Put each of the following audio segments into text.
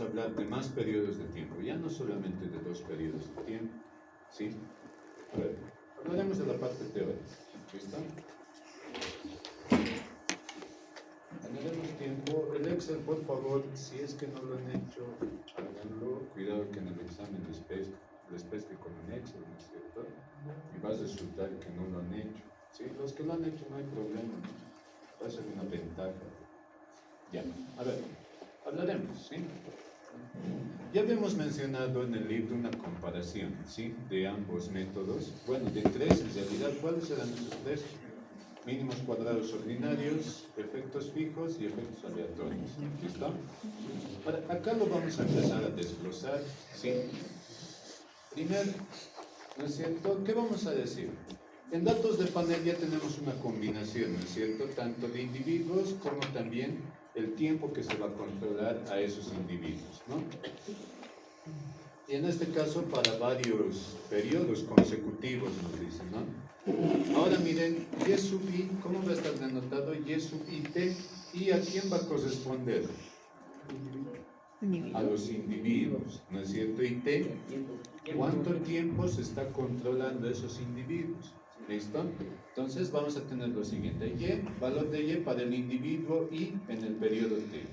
a hablar de más periodos de tiempo, ya no solamente de 2 periodos de tiempo, ¿sí? A ver, hablaremos de la parte teórica, ¿listo? Ganaremos tiempo. El Excel, por favor, si es que no lo han hecho, háganlo. Cuidado que en el examen les pesque con un Excel, ¿no es cierto? Y va a resultar que no lo han hecho, ¿sí? Los que lo han hecho no hay problema, ¿no? Va a ser una ventaja. Ya, a ver, hablaremos, ¿sí? Ya habíamos mencionado en el libro una comparación, ¿sí? De ambos métodos. Bueno, de tres en realidad. ¿Cuáles eran esos tres? Mínimos cuadrados ordinarios, efectos fijos y efectos aleatorios. ¿Listo? Ahora, acá lo vamos a empezar a desglosar, ¿sí? Primero, ¿no es cierto? ¿Qué vamos a decir? En datos de panel ya tenemos una combinación, ¿no es cierto? Tanto de individuos como también el tiempo que se va a controlar a esos individuos, ¿no? Y en este caso para varios periodos consecutivos nos dicen, ¿no? Ahora miren, Y sub I, ¿cómo va a estar denotado? Y sub IT, ¿y a quién va a corresponder? A los individuos, ¿no es cierto? Y T, ¿cuánto tiempo se está controlando esos individuos? ¿Listo? Entonces vamos a tener lo siguiente, Y, valor de Y para el individuo I en el periodo T.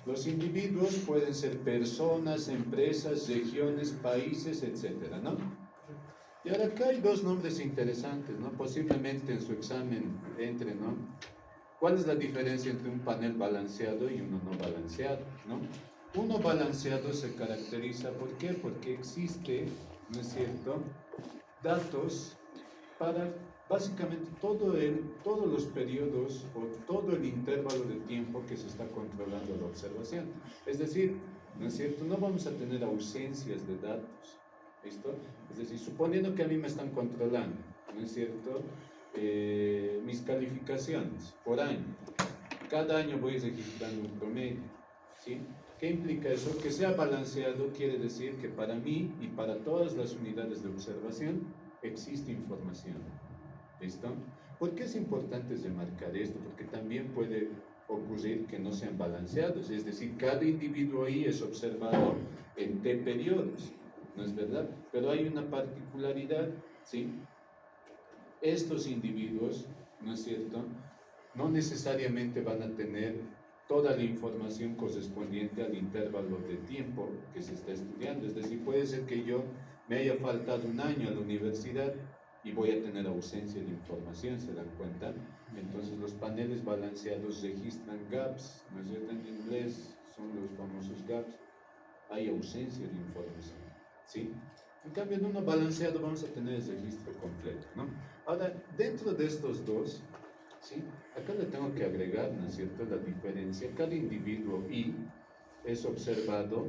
Los individuos pueden ser personas, empresas, regiones, países, etcétera, ¿no? Y ahora acá hay dos nombres interesantes, ¿no? Posiblemente en su examen entre, ¿no? ¿Cuál es la diferencia entre un panel balanceado y uno no balanceado, ¿no? Uno balanceado se caracteriza, ¿por qué? Porque existe, ¿no es cierto?, datos para básicamente todos los periodos o todo el intervalo de tiempo que se está controlando la observación. Es decir, ¿no es cierto?, no vamos a tener ausencias de datos, ¿listo? Es decir, suponiendo que a mí me están controlando, ¿no es cierto?, mis calificaciones por año. Cada año voy registrando un promedio, ¿sí? ¿Qué implica eso? Que sea balanceado quiere decir que para mí y para todas las unidades de observación existe información. ¿Listo? ¿Por qué es importante remarcar esto? Porque también puede ocurrir que no sean balanceados, es decir, cada individuo ahí es observado en T periodos, ¿no es verdad? Pero hay una particularidad, ¿sí? Estos individuos, ¿no es cierto?, no necesariamente van a tener toda la información correspondiente al intervalo de tiempo que se está estudiando. Es decir, puede ser que yo me haya faltado un año a la universidad y voy a tener ausencia de información, ¿se dan cuenta? Entonces los paneles balanceados registran gaps, ¿no es cierto? En inglés son los famosos gaps. Hay ausencia de información, ¿sí? En cambio, en uno balanceado vamos a tener el registro completo, ¿no? Ahora, dentro de estos dos, ¿sí?, acá le tengo que agregar, ¿no es cierto?, la diferencia. Cada individuo I es observado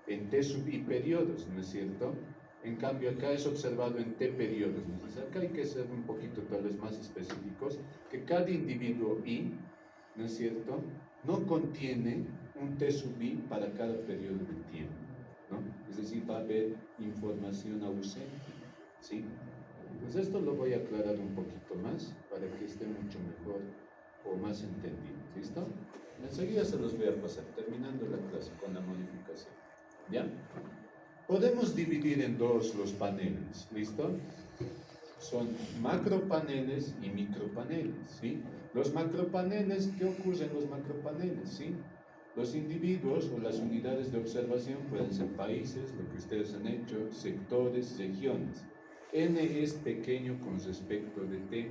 en T sub I periodos, ¿no es cierto? En cambio, acá es observado en T periodos. Entonces, acá hay que ser un poquito tal vez más específicos, que cada individuo I, ¿no es cierto?, no contiene un T sub I para cada periodo de tiempo, ¿no? Es decir, va a haber información ausente, ¿sí? Pues esto lo voy a aclarar un poquito más para que esté mucho mejor o más entendido, ¿listo? Enseguida se los voy a pasar, terminando la clase con la modificación, ¿ya? Podemos dividir en dos los paneles, ¿listo? Son macropaneles y micropaneles, ¿sí? Los macropaneles, ¿qué ocurre en los macropaneles, sí? Los individuos o las unidades de observación pueden ser países, lo que ustedes han hecho, sectores, regiones. N es pequeño con respecto de T.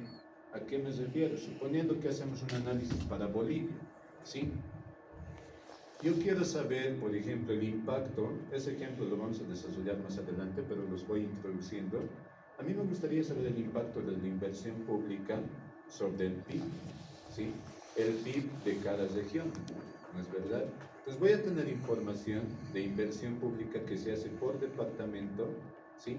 ¿A qué me refiero? Suponiendo que hacemos un análisis para Bolivia, ¿sí? Yo quiero saber, por ejemplo, el impacto. Ese ejemplo lo vamos a desarrollar más adelante, pero los voy introduciendo. A mí me gustaría saber el impacto de la inversión pública sobre el PIB, ¿sí? El PIB de cada región, ¿no es verdad? Entonces voy a tener información de inversión pública que se hace por departamento, ¿sí?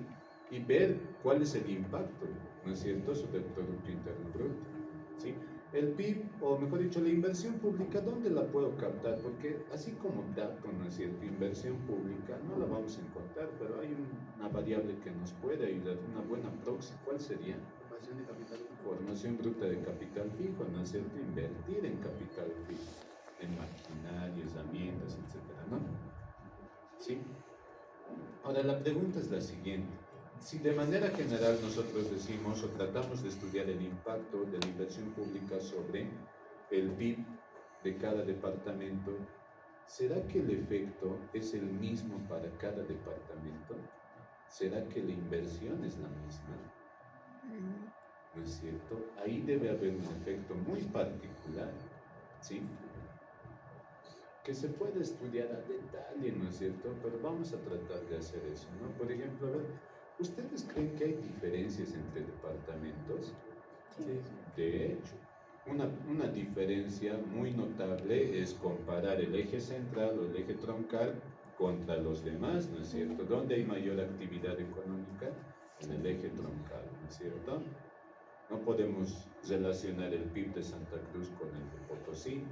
Y ver cuál es el impacto, ¿no es cierto?, sobre el Producto Interno Bruto, ¿sí? El PIB, o mejor dicho, la inversión pública, ¿dónde la puedo captar? Porque así como dato, ¿no es cierto?, inversión pública, no la vamos a encontrar, pero hay una variable que nos puede ayudar, una buena proxy. ¿Cuál sería? Formación de capital. Formación bruta de capital fijo, ¿no es cierto?, invertir en capital fijo, en maquinaria, herramientas, etcétera, ¿no? ¿sí? Ahora, la pregunta es la siguiente. Si de manera general nosotros decimos o tratamos de estudiar el impacto de la inversión pública sobre el PIB de cada departamento, ¿será que el efecto es el mismo para cada departamento? ¿Será que la inversión es la misma? ¿No es cierto? Ahí debe haber un efecto muy particular, ¿sí? Que se puede estudiar a detalle, ¿no es cierto? Pero vamos a tratar de hacer eso, ¿no? Por ejemplo, a ver, ¿ustedes creen que hay diferencias entre departamentos? Sí. De hecho, una diferencia muy notable es comparar el eje central o el eje troncal contra los demás, ¿no es cierto? ¿Dónde hay mayor actividad económica? En el eje troncal, ¿no es cierto? No podemos relacionar el PIB de Santa Cruz con el de Potosí,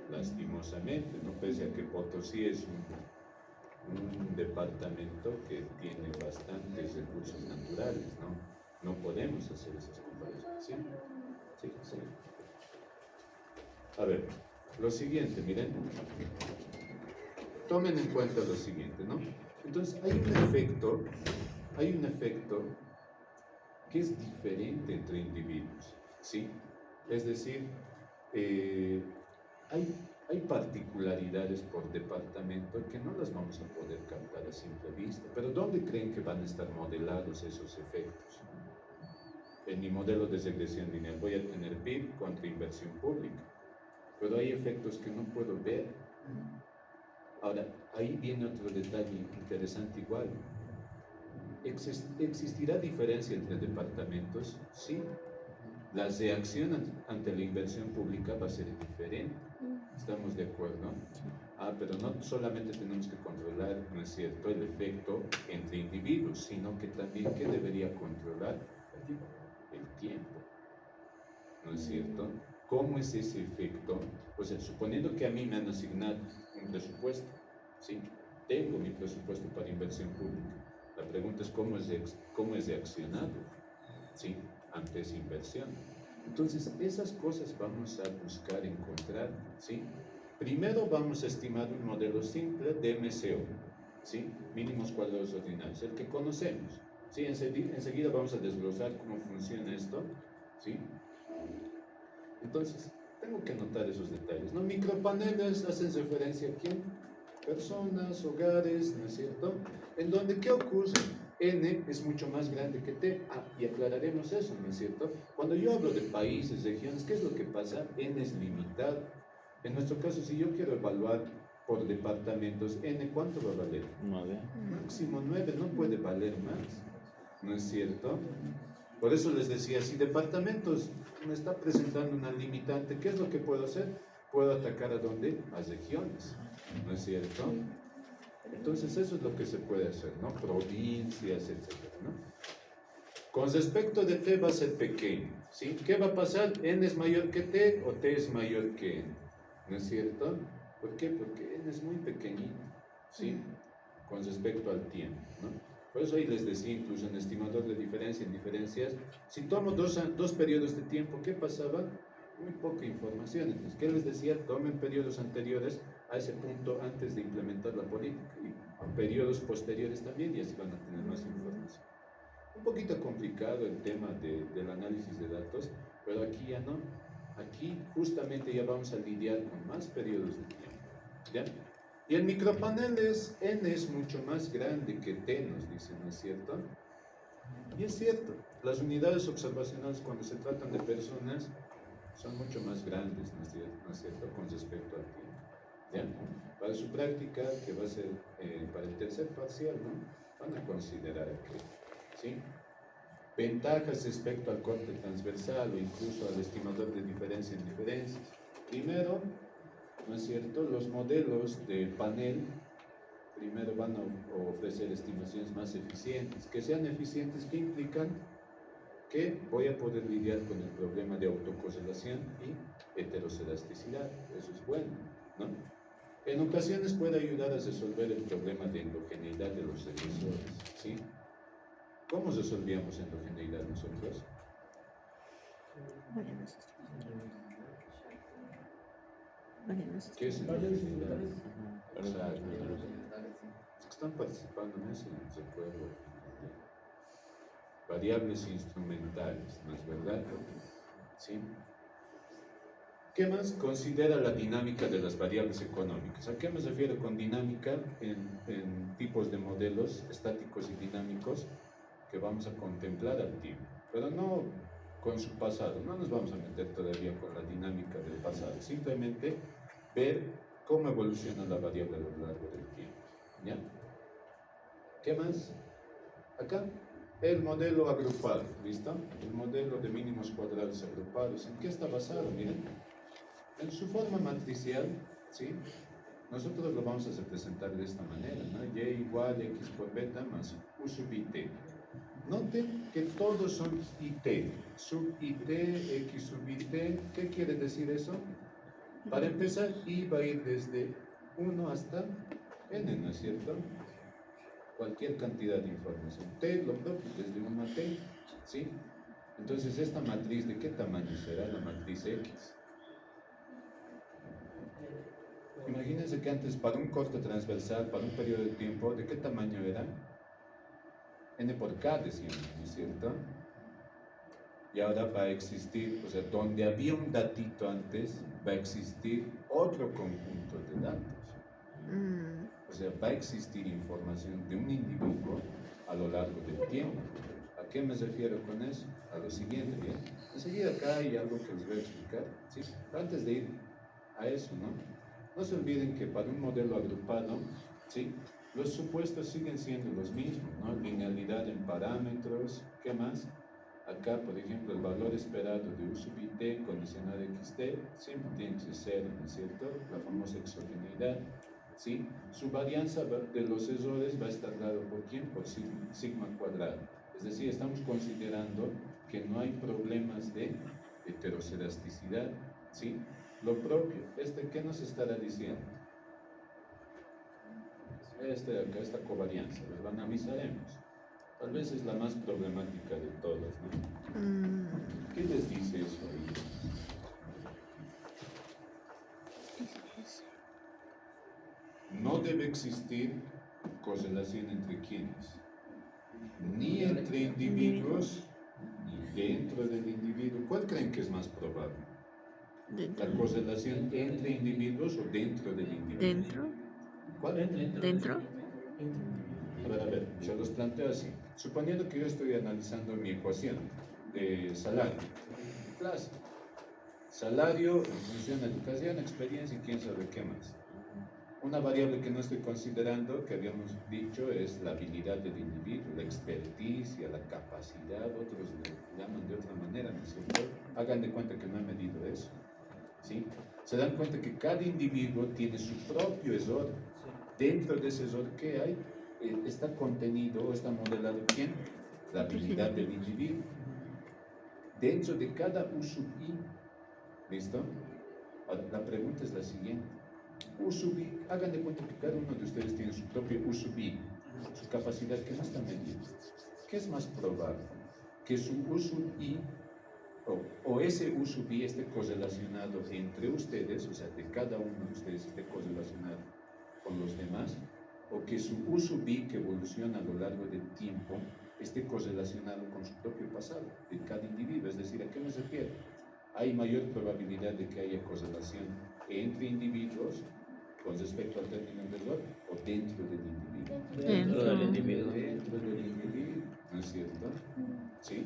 lastimosamente, ¿no? Pese a que Potosí es un departamento que tiene bastantes recursos naturales, ¿no? No podemos hacer esas comparaciones, ¿sí? Sí, sí. A ver, lo siguiente, miren. Tomen en cuenta lo siguiente, ¿no? Entonces, hay un efecto que es diferente entre individuos, ¿sí? Es decir, hay particularidades por departamento que no las vamos a poder captar a simple vista, pero ¿dónde creen que van a estar modelados esos efectos? En mi modelo de regresión lineal voy a tener PIB contra inversión pública, pero hay efectos que no puedo ver. Ahora, ahí viene otro detalle interesante igual. ¿Existirá diferencia entre departamentos? Sí. La reacción ante la inversión pública va a ser diferente. ¿Estamos de acuerdo? Pero no solamente tenemos que controlar, ¿no es cierto?, el efecto entre individuos, sino que también, ¿qué debería controlar? El tiempo. ¿No es cierto? ¿Cómo es ese efecto? Pues suponiendo que a mí me han asignado un presupuesto, ¿sí? Tengo mi presupuesto para inversión pública. La pregunta es cómo es reaccionado, ¿sí?, ante esa inversión. Entonces, esas cosas vamos a buscar encontrar, ¿sí? Primero vamos a estimar un modelo simple de MCO, ¿sí? Mínimos cuadrados ordinarios, el que conocemos, ¿sí? Enseguida vamos a desglosar cómo funciona esto, ¿sí? Entonces, tengo que anotar esos detalles, ¿no? Micropaneles hacen referencia a quién? Personas, hogares, ¿no es cierto? En donde, ¿qué ocurre? N es mucho más grande que T. Y aclararemos eso, ¿no es cierto? Cuando yo hablo de países, regiones, ¿qué es lo que pasa? N es limitado. En nuestro caso, si yo quiero evaluar por departamentos, N, ¿cuánto va a valer? 9. Máximo 9, no puede valer más, ¿no es cierto? Por eso les decía, si departamentos me está presentando una limitante, ¿qué es lo que puedo hacer? Puedo atacar a dónde? A regiones, ¿no es cierto? Entonces eso es lo que se puede hacer, ¿no? Provincias, etcétera, ¿no? Con respecto de T va a ser pequeño, ¿sí? ¿Qué va a pasar? ¿N es mayor que T o T es mayor que N? ¿No es cierto? ¿Por qué? Porque N es muy pequeñito, ¿sí? Con respecto al tiempo, ¿no? Por eso ahí les decía, incluso en estimador de diferencia, en diferencias, si tomo dos periodos de tiempo, ¿qué pasaba? Muy poca información. Entonces, ¿qué les decía? Tomen periodos anteriores a ese punto antes de implementar la política y periodos posteriores también, y así van a tener más información. Un poquito complicado el tema del análisis de datos, pero aquí ya no. Aquí justamente ya vamos a lidiar con más periodos de tiempo, ¿ya? Y el micropanel N es mucho más grande que T, nos dice, ¿no es cierto? Y es cierto, las unidades observacionales cuando se tratan de personas son mucho más grandes, ¿no es cierto?, con respecto al tiempo, ¿ya? Para su práctica, que va a ser para el tercer parcial, ¿no?, van a considerar aquello, ¿sí? Ventajas respecto al corte transversal o incluso al estimador de diferencia en diferencias. Primero, ¿no es cierto?, los modelos de panel primero van a ofrecer estimaciones más eficientes. Que sean eficientes, ¿qué implican? Que voy a poder lidiar con el problema de autocorrelación y heterocelasticidad. Eso es bueno, ¿no? En ocasiones puede ayudar a resolver el problema de endogeneidad de los regresores, ¿sí? ¿Cómo resolvíamos endogeneidad nosotros? ¿Qué es endogeneidad? Exacto. están participando en eso, se puede. Variables instrumentales, ¿no es verdad? ¿Sí? ¿Qué más? Considera la dinámica de las variables económicas. ¿A qué me refiero con dinámica? En tipos de modelos estáticos y dinámicos que vamos a contemplar al tiempo, pero no con su pasado. No nos vamos a meter todavía con la dinámica del pasado, simplemente ver cómo evoluciona la variable a lo largo del tiempo. ¿Ya? ¿Qué más? Acá, el modelo agrupado, ¿listo? El modelo de mínimos cuadrados agrupados. ¿En qué está basado? Miren, en su forma matricial, ¿sí? Nosotros lo vamos a representar de esta manera, ¿no? Y igual a x por beta más u sub it. Noten que todos son it, sub it, x sub it. ¿Qué quiere decir eso? Para empezar, y va a ir desde 1 hasta n, ¿no es cierto? Cualquier cantidad de información. T, lo propio, desde 1 a t, ¿sí? Entonces, ¿esta matriz de qué tamaño será la matriz X? Imagínense que antes, para un corte transversal, para un periodo de tiempo, ¿de qué tamaño era? N por K, decíamos, ¿no es cierto? Y ahora va a existir, o sea, donde había un datito antes, va a existir otro conjunto de datos. O sea, va a existir información de un individuo a lo largo del tiempo. ¿A qué me refiero con eso? A lo siguiente, ¿bien? Enseguida acá hay algo que les voy a explicar, ¿sí? Antes de ir a eso, ¿no? No se olviden que para un modelo agrupado, ¿sí? Los supuestos siguen siendo los mismos, ¿no? Linealidad en parámetros, ¿qué más? Acá, por ejemplo, el valor esperado de u sub it condicional xt siempre tiene que ser 0, ¿no es cierto? La famosa exogeneidad, ¿sí? Su varianza de los errores va a estar dado por ¿quién? Por sigma cuadrado. Es decir, estamos considerando que no hay problemas de heteroscedasticidad, ¿sí? Lo propio, ¿qué nos estará diciendo? De acá, esta covarianza, lo analizaremos. Tal vez es la más problemática de todas, ¿no? ¿Qué les dice eso ahí? No debe existir correlación entre quienes, ni entre individuos, ni dentro del individuo. ¿Cuál creen que es más probable? ¿La correlación entre individuos o dentro del individuo? ¿Dentro? ¿Cuál? ¿Dentro? A ver, se los planteo así. Suponiendo que yo estoy analizando mi ecuación de salario, clase, salario en función de educación, experiencia y quién sabe qué más. Una variable que no estoy considerando, que habíamos dicho, es la habilidad del individuo, la experticia, la capacidad, otros le llaman de otra manera, ¿no es cierto? Hagan de cuenta que no he medido eso, ¿sí? Se dan cuenta que cada individuo tiene su propio error. Dentro de ese error que hay, está contenido o está modelado ¿quién? La habilidad del individuo. Dentro de cada u sub i, ¿listo? Ahora, la pregunta es la siguiente. U sub i, hagan de cuenta que cada uno de ustedes tiene su propio u sub i, su capacidad que no está medida. ¿Qué es más probable? Que su u sub i o ese u sub i esté correlacionado entre ustedes, o sea, de cada uno de ustedes esté correlacionado con los demás, o que su u sub i que evoluciona a lo largo del tiempo esté correlacionado con su propio pasado de cada individuo. Es decir, ¿a qué me refiero? Hay mayor probabilidad de que haya correlación entre individuos con respecto al término de error o dentro del individuo. Dentro del individuo. Dentro del individuo, ¿no es cierto? ¿Sí?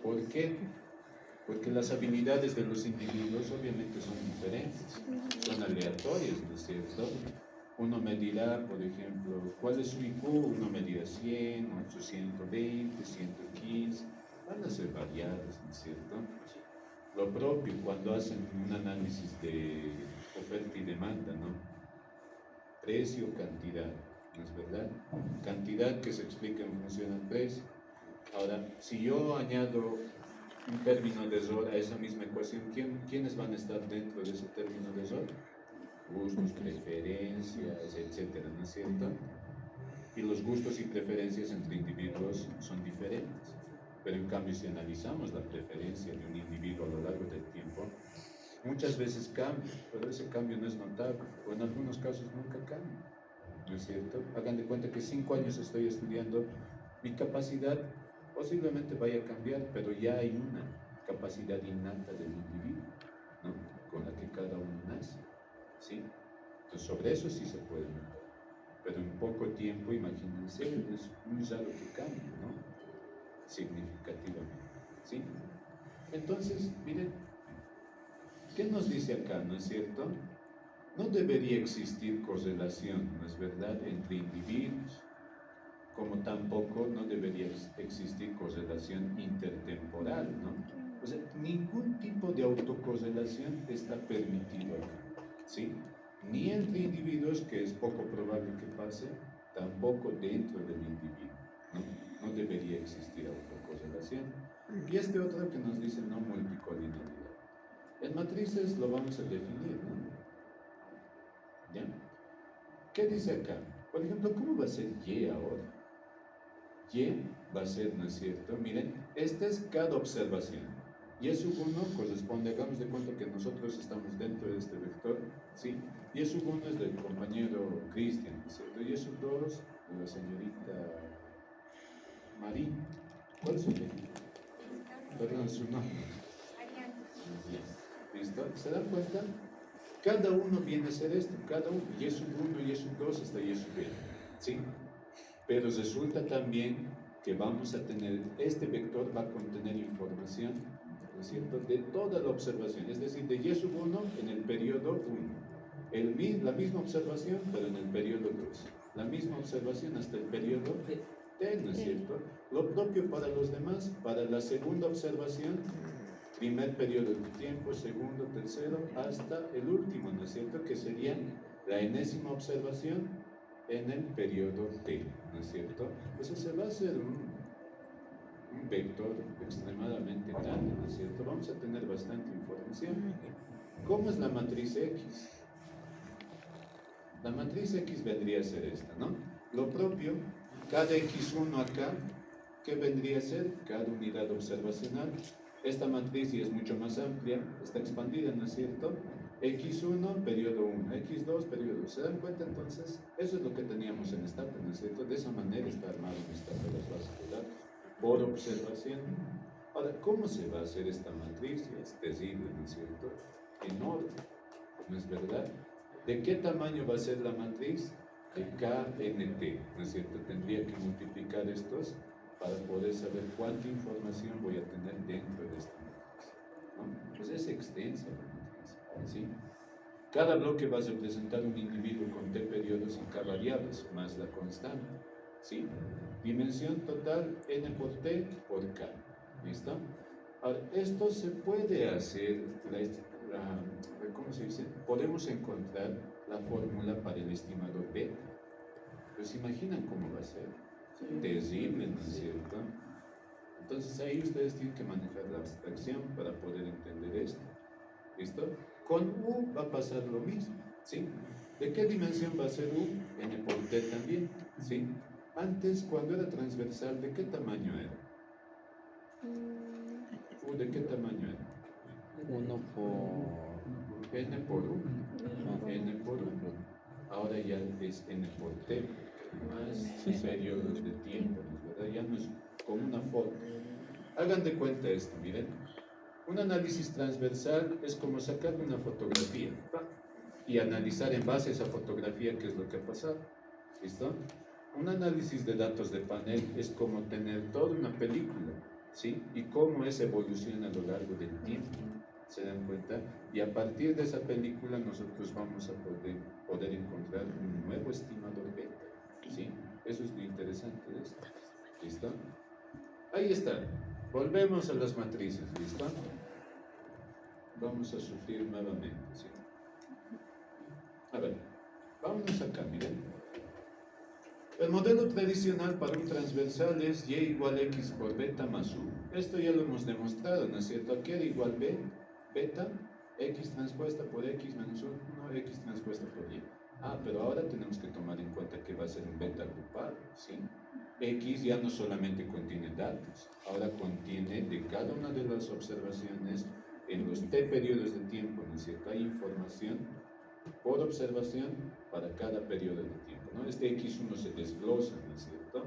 ¿Por qué? Porque las habilidades de los individuos obviamente son diferentes, son aleatorias, ¿no es cierto? Uno medirá, por ejemplo, ¿cuál es su IQ? Uno medirá 100, otro 120, 115, van a ser variadas, ¿no es cierto? Lo propio cuando hacen un análisis de oferta y demanda, ¿no? Precio, cantidad, ¿no es verdad? Cantidad que se explica en función al precio. Ahora, si yo añado un término de error a esa misma ecuación, ¿quiénes van a estar dentro de ese término de error? Gustos, preferencias, etcétera, ¿no es cierto? Y los gustos y preferencias entre individuos son diferentes. Pero en cambio, si analizamos la preferencia de un individuo a lo largo del tiempo, muchas veces cambia, pero ese cambio no es notable, o en algunos casos nunca cambia. ¿no es cierto? Hagan de cuenta que 5 años estoy estudiando, mi capacidad posiblemente vaya a cambiar, pero ya hay una capacidad innata del individuo, ¿no? Con la que cada uno nace, ¿sí? Entonces, sobre eso sí se puede mejorar. Pero en poco tiempo, imagínense, es muy raro que cambie, ¿no? Significativamente, ¿sí? Entonces, miren, ¿qué nos dice acá, no es cierto? No debería existir correlación, ¿no es verdad?, entre individuos, como tampoco no debería existir correlación intertemporal, ¿no? O sea, ningún tipo de autocorrelación está permitido acá, ¿sí? Ni entre individuos, que es poco probable que pase, tampoco dentro del individuo, ¿no? No debería existir autocorrelación. Y este otro que nos dice no multicolinaridad. En matrices lo vamos a definir, ¿no? ¿Ya? ¿Qué dice acá? Por ejemplo, ¿cómo va a ser Y ahora? Y va a ser, ¿no es cierto? Miren, esta es cada observación. Y sub 1 corresponde, hagamos de cuenta que nosotros estamos dentro de este vector, ¿sí? Y sub 1 es del compañero Cristian, ¿no es cierto? Y sub 2 de la señorita Marín. ¿Cuál es su nombre? Perdón, su nombre. ¿Listo? ¿Se dan cuenta? Cada uno viene a ser esto, cada uno, y sub 1, y sub 2 hasta y sub n, ¿sí? Pero resulta también que vamos a tener, este vector va a contener información, ¿no es cierto?, de toda la observación, es decir, de y sub 1 en el periodo 1, la misma observación, pero en el periodo 2, la misma observación hasta el periodo t, ¿no es cierto? Lo propio para los demás, para la segunda observación, primer periodo de tiempo, segundo, tercero, hasta el último, ¿no es cierto?, que sería la enésima observación en el periodo t, ¿no es cierto? Entonces se va a hacer un vector extremadamente grande, ¿no es cierto? Vamos a tener bastante información. ¿Cómo es la matriz X? La matriz X vendría a ser esta, ¿no? Lo propio, cada X1 acá, ¿qué vendría a ser? Cada unidad observacional. Esta matriz ya es mucho más amplia, está expandida, ¿no es cierto? X1, periodo 1, X2, periodo 2. ¿Se dan cuenta entonces? Eso es lo que teníamos en Stata, ¿no es cierto? De esa manera está armado en Stata las bases de datos, por observación. Ahora, ¿cómo se va a hacer esta matriz? Es terrible, ¿no es cierto? Enorme, ¿no es verdad? ¿De qué tamaño va a ser la matriz? De KNT, ¿no es cierto? Tendría que multiplicar estos para poder saber cuánta información voy a tener dentro de esta matriz, ¿no? Pues es extensa la matriz, ¿sí? Cada bloque va a representar un individuo con t periodos y k variables, más la constante, ¿sí? Dimensión total n por t por k, ¿listo? Ahora, esto se puede hacer, ¿cómo se dice? Podemos encontrar la fórmula para el estimador beta. Pues imaginan cómo va a ser. Terrible, ¿no es cierto? Entonces ahí ustedes tienen que manejar la abstracción para poder entender esto. ¿Listo? Con U va a pasar lo mismo, ¿sí? ¿De qué dimensión va a ser U? N por T también, ¿sí? Antes, cuando era transversal, ¿de qué tamaño era? U, ¿de qué tamaño era? 1 por... N por U. N por U. Ahora ya es N por T, más periodos de tiempo, ¿verdad? Ya no es como una foto. Hagan de cuenta esto, miren. Un análisis transversal es como sacar una fotografía y analizar en base a esa fotografía qué es lo que ha pasado. ¿Listo? Un análisis de datos de panel es como tener toda una película, ¿sí? Y cómo esa evoluciona a lo largo del tiempo. ¿Se dan cuenta? Y a partir de esa película nosotros vamos a poder encontrar un nuevo estimador beta, ¿sí? Eso es lo interesante de esto. ¿Listo? Ahí está. Volvemos a las matrices, ¿listo? Vamos a sufrir nuevamente, ¿sí? A ver, vámonos acá, miren. El modelo tradicional para un transversal es y igual x por beta más u. Esto ya lo hemos demostrado, ¿no es cierto? Aquí era igual b, beta, x transpuesta por x menos 1, x transpuesta por y. Ah, pero ahora tenemos que tomar en cuenta que va a ser un beta agrupado, ¿sí? X ya no solamente contiene datos, ahora contiene de cada una de las observaciones en los t periodos de tiempo, ¿no es cierto? Hay información por observación para cada periodo de tiempo. ¿no? Este X1 se desglosa, ¿no es cierto?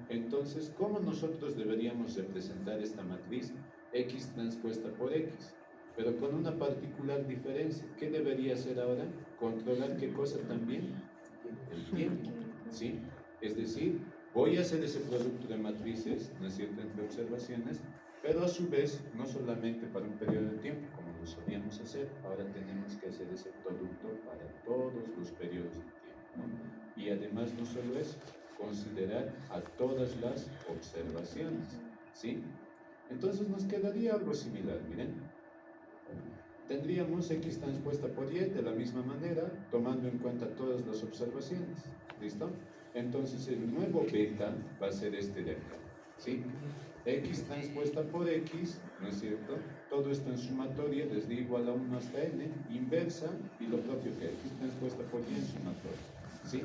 Entonces, ¿cómo nosotros deberíamos representar esta matriz? X transpuesta por X, pero con una particular diferencia. ¿Qué debería hacer ahora? Controlar qué cosa también, el tiempo, ¿sí? Es decir, voy a hacer ese producto de matrices, ¿no es cierto?, entre observaciones, pero a su vez, no solamente para un periodo de tiempo, como lo solíamos hacer, ahora tenemos que hacer ese producto para todos los periodos de tiempo, ¿no? Y además, no solo eso, considerar a todas las observaciones, ¿sí? Entonces nos quedaría algo similar, miren. Tendríamos X transpuesta por Y de la misma manera, tomando en cuenta todas las observaciones, ¿listo? Entonces el nuevo beta va a ser este de acá, ¿sí? X transpuesta por X, ¿no es cierto? Todo esto en sumatoria desde igual a 1 hasta n, inversa, y lo propio que X transpuesta por Y en sumatoria, ¿sí?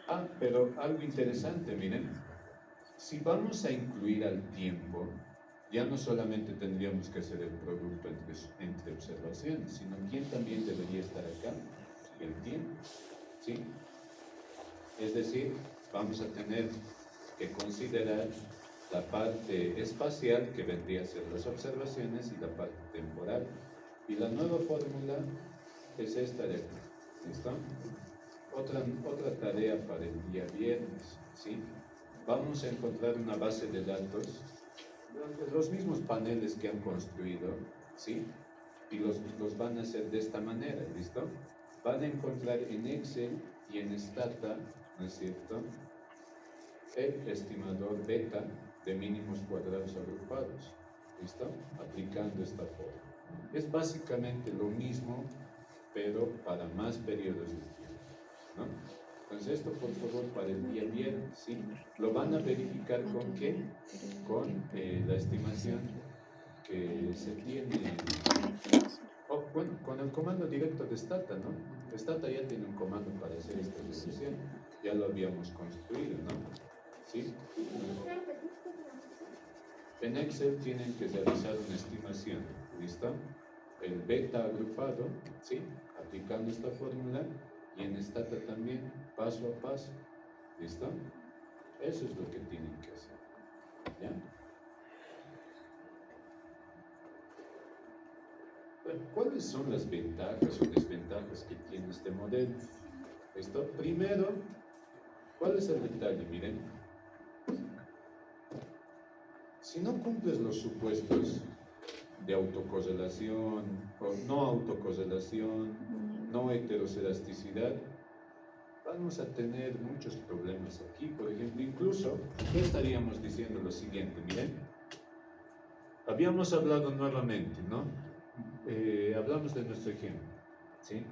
Ah, pero algo interesante, miren. Si vamos a incluir al tiempo, ya no solamente tendríamos que hacer el producto entre observaciones, sino quién también debería estar acá, el tiempo, ¿sí? Es decir, vamos a tener que considerar la parte espacial, que vendría a ser las observaciones, y la parte temporal. Y la nueva fórmula es esta de aquí, ¿listo? Otra tarea para el día viernes, ¿sí? Vamos a encontrar una base de datos, los mismos paneles que han construido, ¿sí? Y los van a hacer de esta manera, ¿listo? Van a encontrar en Excel y en Stata, ¿no es cierto?, el estimador beta de mínimos cuadrados agrupados, ¿listo? Aplicando esta forma. Es básicamente lo mismo, pero para más periodos de tiempo, ¿no? Entonces esto, por favor, para el día viernes, ¿sí? Lo van a verificar ¿con qué? Con la estimación que se tiene, bueno, con el comando directo de Stata, ¿no? Stata ya tiene un comando para hacer esta ejecución, ya lo habíamos construido, ¿no? ¿Sí? En Excel tienen que realizar una estimación, ¿listo? El beta agrupado, ¿sí? Aplicando esta fórmula, y en Stata también, paso a paso, ¿listo? Eso es lo que tienen que hacer, ¿ya? Bueno, ¿cuáles son las ventajas o desventajas que tiene este modelo? ¿Listo? Primero, ¿cuál es el detalle? Miren, si no cumples los supuestos de autocorrelación, o no autocorrelación, no heterocelasticidad, vamos a tener muchos problemas aquí. Por ejemplo, incluso, ¿qué estaríamos diciendo? Lo siguiente, miren. Habíamos hablado nuevamente, ¿no? Hablamos de nuestro ejemplo, ¿sí?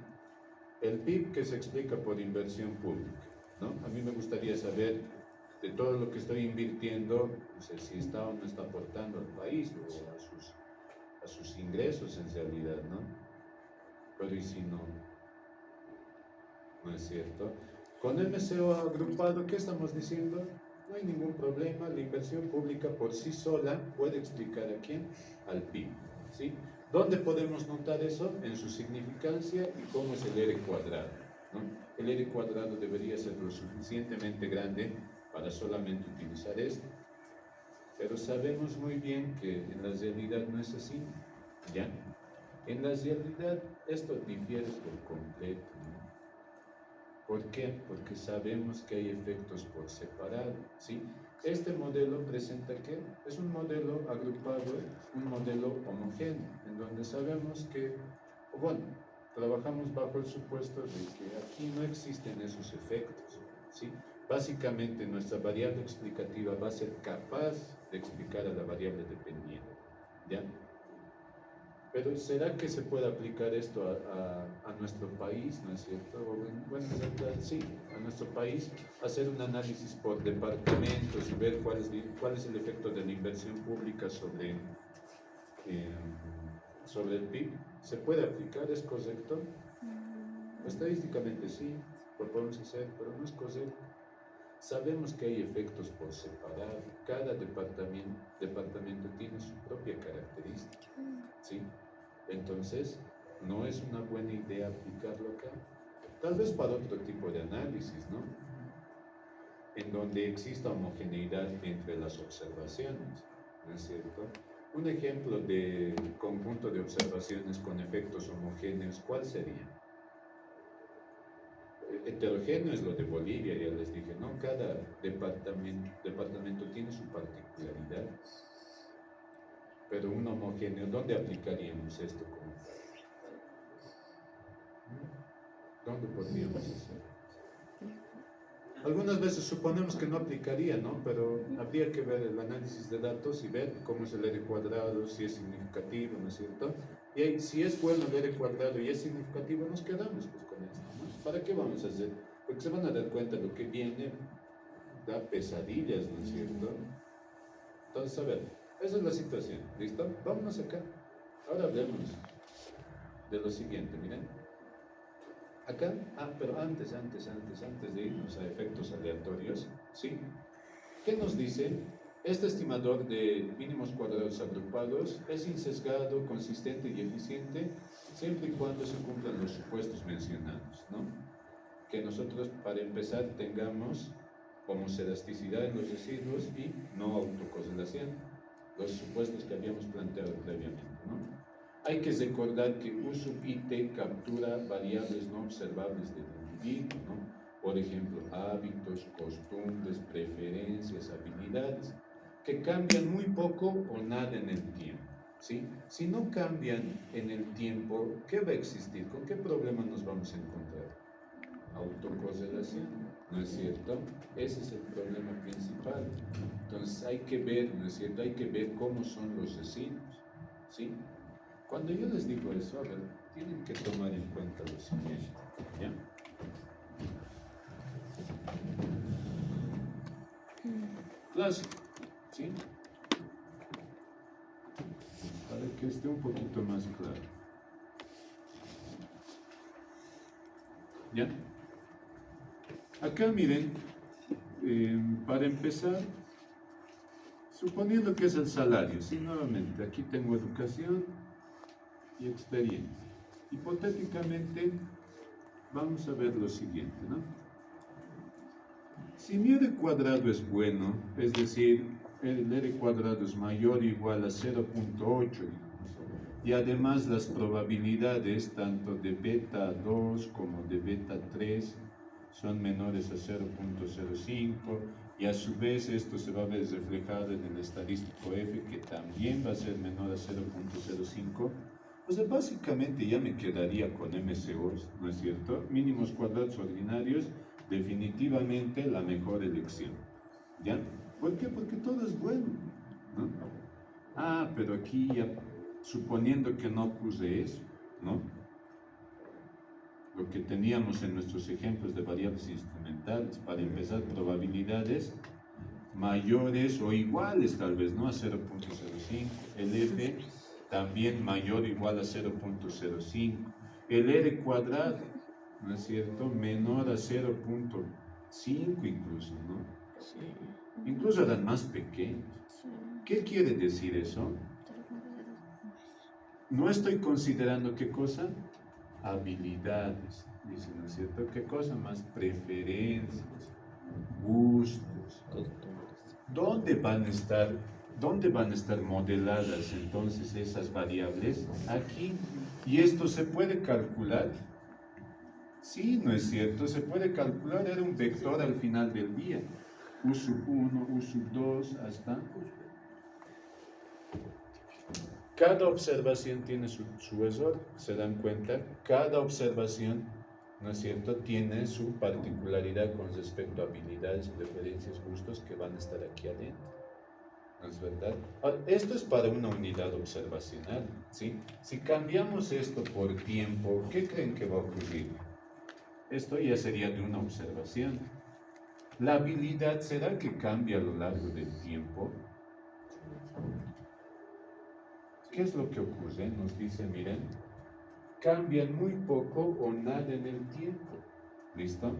El PIB que se explica por inversión pública, ¿no? A mí me gustaría saber de todo lo que estoy invirtiendo, no sé si está o no está aportando al país o a sus ingresos en realidad, ¿no? Pero ¿y si no? ¿No es cierto? Con MCO agrupado, ¿qué estamos diciendo? No hay ningún problema, la inversión pública por sí sola puede explicar a quién, al PIB, ¿sí? ¿Dónde podemos notar eso? En su significancia y cómo es el R cuadrado, ¿no? El R cuadrado debería ser lo suficientemente grande para solamente utilizar esto, pero sabemos muy bien que en la realidad no es así, ¿ya? En la realidad esto difiere por completo, ¿no? ¿Por qué? Porque sabemos que hay efectos por separado, ¿sí? Este modelo presenta que es un modelo agrupado, un modelo homogéneo, en donde sabemos que, bueno, trabajamos bajo el supuesto de que aquí no existen esos efectos, ¿sí? Básicamente nuestra variable explicativa va a ser capaz de explicar a la variable dependiente, ¿ya? Pero ¿será que se puede aplicar esto a nuestro país, no es cierto? Bueno, en realidad sí, a nuestro país, hacer un análisis por departamentos y ver cuál es el efecto de la inversión pública sobre el PIB. ¿Se puede aplicar? ¿Es correcto? Estadísticamente sí, lo podemos hacer, pero no es correcto. Sabemos que hay efectos por separado. Cada departamento tiene su propia característica, ¿sí? Entonces, no es una buena idea aplicarlo acá. Tal vez para otro tipo de análisis, ¿no? En donde exista homogeneidad entre las observaciones, ¿no es cierto? Un ejemplo de conjunto de observaciones con efectos homogéneos, ¿cuál sería? Heterogéneo es lo de Bolivia, ya les dije, ¿no? Cada departamento tiene su particularidad, pero un homogéneo, ¿dónde aplicaríamos esto como tal? ¿Dónde podríamos hacer? Algunas veces suponemos que no aplicaría, ¿no? Pero habría que ver el análisis de datos y ver cómo es el R cuadrado, si es significativo, ¿no es cierto? Y ahí, si es bueno el R cuadrado y es significativo, nos quedamos pues con esto, ¿no? ¿Para qué vamos a hacer? Porque se van a dar cuenta de lo que viene, da pesadillas, ¿no es cierto? Entonces, a ver, esa es la situación, ¿listo? Vámonos acá. Ahora hablemos de lo siguiente, miren. Acá, pero antes de irnos a efectos aleatorios, ¿sí? ¿Qué nos dice? Este estimador de mínimos cuadrados agrupados es insesgado, consistente y eficiente siempre y cuando se cumplan los supuestos mencionados, ¿no? Que nosotros, para empezar, tengamos homocelasticidad en los residuos y no autocorrelación, los supuestos que habíamos planteado previamente, ¿no? Hay que recordar que U sub IT captura variables no observables del individuo, ¿no? Por ejemplo, hábitos, costumbres, preferencias, habilidades, que cambian muy poco o nada en el tiempo, ¿sí? Si no cambian en el tiempo, ¿qué va a existir? ¿Con qué problema nos vamos a encontrar? Autocorrelación, ¿no es cierto? Ese es el problema principal. Entonces hay que ver, ¿no es cierto? Hay que ver cómo son los residuos, ¿sí? Cuando yo les digo eso, a ver, tienen que tomar en cuenta lo siguiente, ¿ya? Clásico, ¿sí? Para que esté un poquito más claro. ¿Ya? Acá miren, para empezar, suponiendo que es el salario, sí, nuevamente, aquí tengo educación y experiencia. Hipotéticamente, vamos a ver lo siguiente, ¿no? Si mi R cuadrado es bueno, es decir, el R cuadrado es mayor o igual a 0.8, y además las probabilidades tanto de beta 2 como de beta 3 son menores a 0.05, y a su vez esto se va a ver reflejado en el estadístico F, que también va a ser menor a 0.05, pues básicamente ya me quedaría con MCOs, ¿no es cierto? Mínimos cuadrados ordinarios, definitivamente la mejor elección, ¿ya? ¿Por qué? Porque todo es bueno, ¿no? Pero aquí ya, suponiendo que no ocurre eso, ¿no? Lo que teníamos en nuestros ejemplos de variables instrumentales, para empezar, probabilidades mayores o iguales tal vez, ¿no? A 0.05, el F también mayor o igual a 0.05, el R cuadrado, ¿no es cierto? Menor a 0.5 incluso, ¿no? Incluso eran más pequeños. ¿Qué quiere decir eso? No estoy considerando qué cosa, habilidades, dice, ¿no es cierto? ¿Qué cosa más? Preferencias, gustos. ¿Dónde van a estar modeladas entonces esas variables? Aquí. ¿Y esto se puede calcular? Sí, ¿no es cierto? Se puede calcular, era un vector al final del día. U sub 1, U sub 2, hasta... Cada observación tiene su error, ¿se dan cuenta? Cada observación, ¿no es cierto?, tiene su particularidad con respecto a habilidades, preferencias, gustos que van a estar aquí adentro. ¿No es verdad? Ahora, esto es para una unidad observacional, ¿sí? Si cambiamos esto por tiempo, ¿qué creen que va a ocurrir? Esto ya sería de una observación. ¿La habilidad será que cambia a lo largo del tiempo? ¿Qué es lo que ocurre? Nos dice, miren, cambian muy poco o nada en el tiempo. ¿Listo?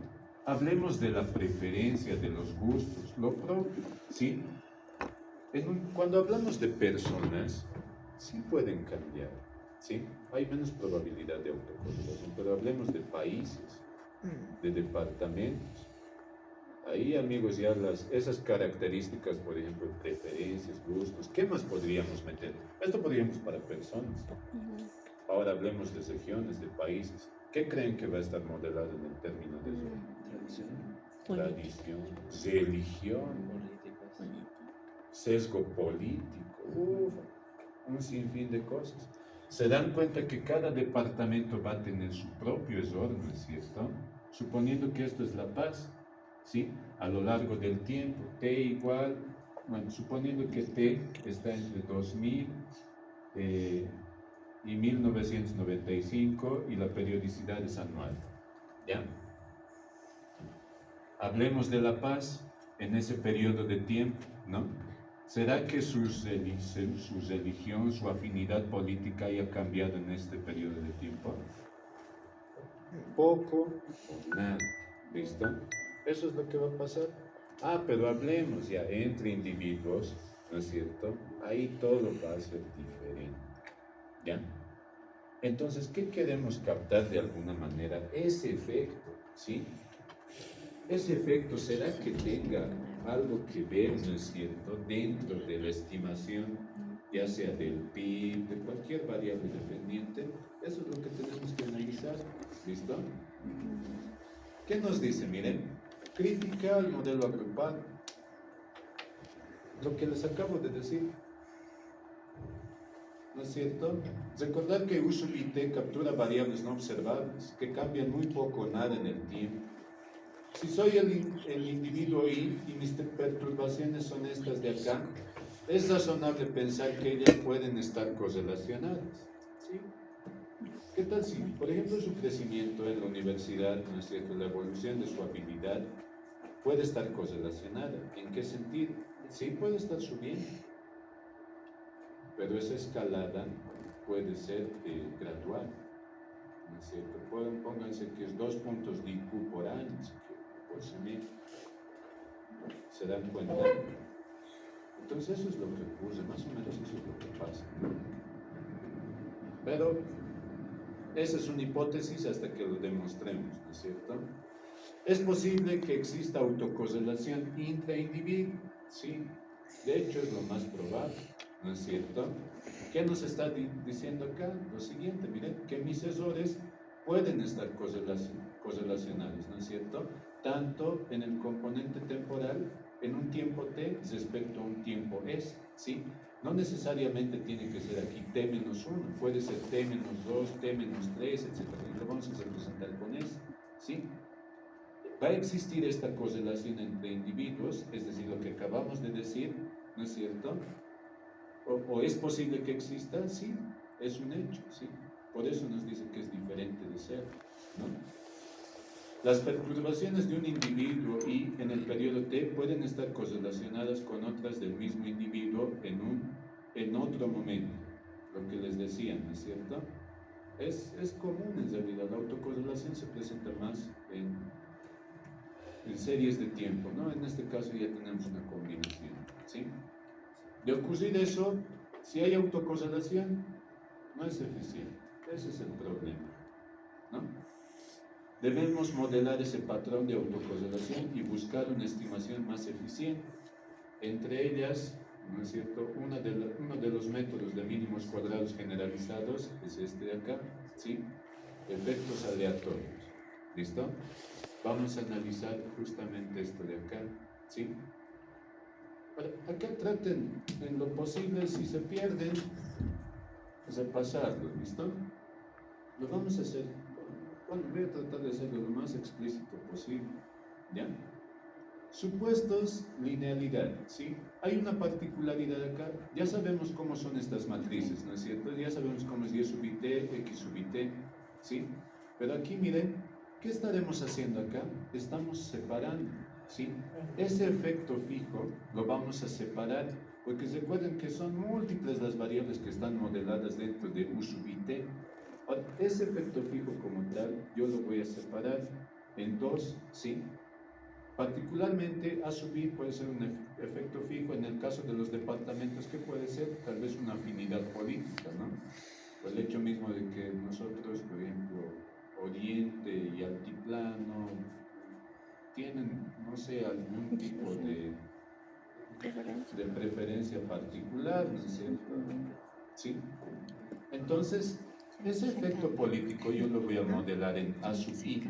Hablemos de la preferencia, de los gustos, lo propio, ¿sí? Cuando hablamos de personas, sí pueden cambiar, ¿sí? Hay menos probabilidad de autocorrelación, pero hablemos de países, de departamentos. Ahí, amigos, ya esas características, por ejemplo, preferencias, gustos, ¿qué más podríamos meter? Esto podríamos para personas. Ahora hablemos de regiones, de países. ¿Qué creen que va a estar modelado en el término de eso? Tradición, religión, sesgo político, un sinfín de cosas. Se dan cuenta que cada departamento va a tener su propio error, ¿no es cierto? Suponiendo que esto es La Paz, ¿sí? A lo largo del tiempo, T igual, bueno, suponiendo que T está entre 2000 y 1995 y la periodicidad es anual, ¿ya? Hablemos de La Paz en ese periodo de tiempo, ¿no? ¿Será que su religión, su afinidad política haya cambiado en este periodo de tiempo? Poco o nada, ¿listo? Eso es lo que va a pasar. Ah, pero hablemos ya entre individuos, ¿no es cierto? Ahí todo va a ser diferente, ¿ya? Entonces, ¿qué queremos captar de alguna manera? Ese efecto, ¿sí? Ese efecto, ¿será que tenga algo que ver, no es cierto, dentro de la estimación, ya sea del PIB, de cualquier variable dependiente? Eso es lo que tenemos que analizar, ¿listo? ¿Qué nos dice? Miren, crítica al modelo agrupado. Lo que les acabo de decir, ¿no es cierto? Recordar que U sub IT captura variables no observables, que cambian muy poco o nada en el tiempo. Si soy el individuo y mis perturbaciones son estas de acá, es razonable pensar que ellas pueden estar correlacionadas, ¿sí? ¿Qué tal si, por ejemplo, su crecimiento en la universidad, ¿no es cierto?, la evolución de su habilidad puede estar correlacionada? ¿En qué sentido? Sí, puede estar subiendo, pero esa escalada puede ser gradual, ¿no es cierto? Pónganse que es 2 puntos de IQ por año, por semestre. ¿Se dan cuenta? Entonces eso es lo que ocurre, más o menos eso es lo que pasa, ¿no? Pero esa es una hipótesis hasta que lo demostremos, ¿no es cierto? Es posible que exista autocorrelación intraindividuo, sí, de hecho es lo más probable, ¿no es cierto? ¿Qué nos está diciendo acá? Lo siguiente, miren, que mis errores pueden estar correlacionados, ¿no es cierto? Tanto en el componente temporal, en un tiempo t respecto a un tiempo s, ¿sí? No necesariamente tiene que ser aquí t menos 1, puede ser t menos 2, t menos 3, etc. Y lo vamos a representar con s, ¿sí? Va a existir esta correlación entre individuos, es decir, lo que acabamos de decir, ¿no es cierto? ¿O es posible que exista? Sí, es un hecho, sí. Por eso nos dice que es diferente de ser, ¿no? Las perturbaciones de un individuo y en el periodo T pueden estar correlacionadas con otras del mismo individuo en otro momento, lo que les decía, ¿no es cierto? Es común en realidad, la autocorrelación se presenta más en series de tiempo, ¿no? En este caso ya tenemos una combinación, ¿sí? De ocurrir eso, si hay autocorrelación, no es eficiente. Ese es el problema, ¿no? Debemos modelar ese patrón de autocorrelación y buscar una estimación más eficiente. Entre ellas, ¿no es cierto? Uno de los métodos de mínimos cuadrados generalizados es este de acá, ¿sí? Efectos aleatorios. ¿Listo? Vamos a analizar justamente esto de acá, ¿sí? Acá traten en lo posible, si se pierden, repasarlo, ¿listo? Lo vamos a hacer, bueno, voy a tratar de hacerlo lo más explícito posible, ¿ya? Supuestos, linealidad, ¿sí? Hay una particularidad acá, ya sabemos cómo son estas matrices, ¿no es cierto? Ya sabemos cómo es Y sub i t, X sub i t, ¿sí? Pero aquí miren, ¿qué estaremos haciendo acá? Estamos separando, ¿sí? Ese efecto fijo lo vamos a separar, porque recuerden que son múltiples las variables que están modeladas dentro de U sub i t. Ese efecto fijo como tal, yo lo voy a separar en dos, ¿sí? Particularmente A sub i puede ser un efecto fijo en el caso de los departamentos, que puede ser tal vez una afinidad política, ¿no? O el hecho mismo de que nosotros, por ejemplo, oriente y altiplano tienen, no sé, algún tipo de preferencia particular, ¿no es cierto? ¿Sí? Entonces, ese efecto político yo lo voy a modelar en A sub I,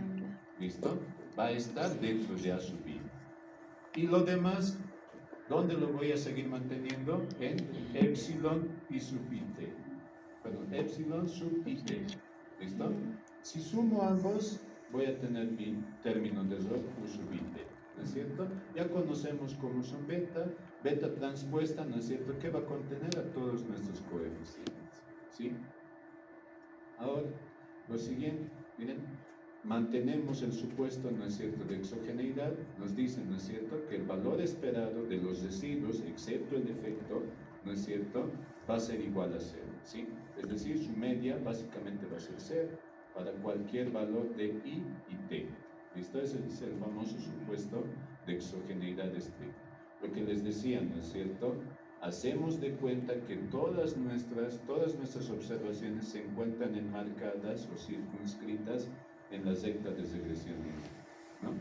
¿listo? Va a estar dentro de A sub I. Y lo demás, ¿dónde lo voy a seguir manteniendo? En epsilon I sub IT. Perdón, epsilon sub IT. ¿Listo? Si sumo ambos, voy a tener mi término de error U sub IT. ¿No es cierto? Ya conocemos cómo son beta. Beta transpuesta, ¿no es cierto? Que va a contener a todos nuestros coeficientes. ¿Sí? Ahora, lo siguiente, miren, mantenemos el supuesto, ¿no es cierto?, de exogeneidad. Nos dicen, ¿no es cierto?, que el valor esperado de los residuos, excepto el efecto, ¿no es cierto?, va a ser igual a 0, ¿sí? Es decir, su media básicamente va a ser 0 para cualquier valor de I y T. ¿Listo? Ese es el famoso supuesto de exogeneidad estricta. Lo que les decía, ¿no es cierto?, hacemos de cuenta que todas nuestras observaciones se encuentran enmarcadas o circunscritas en la recta de regresión lineal, ¿no?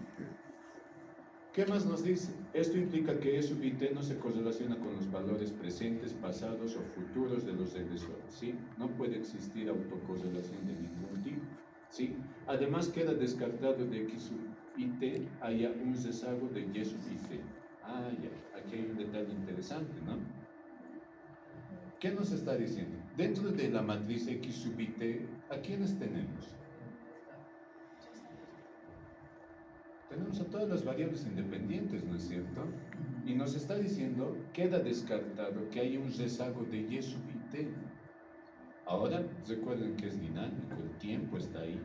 ¿Qué más nos dice? Esto implica que E sub IT no se correlaciona con los valores presentes, pasados o futuros de los regresores, ¿sí? No puede existir autocorrelación de ningún tipo, ¿sí? Además queda descartado de X sub IT haya un rezago de Y sub IT. Ah, ya, aquí hay un detalle interesante, ¿no? ¿Qué nos está diciendo? Dentro de la matriz X sub IT, ¿a quiénes tenemos? Tenemos a todas las variables independientes, ¿no es cierto? Y nos está diciendo, queda descartado que hay un rezago de Y sub IT. Ahora, recuerden que es dinámico, el tiempo está ahí.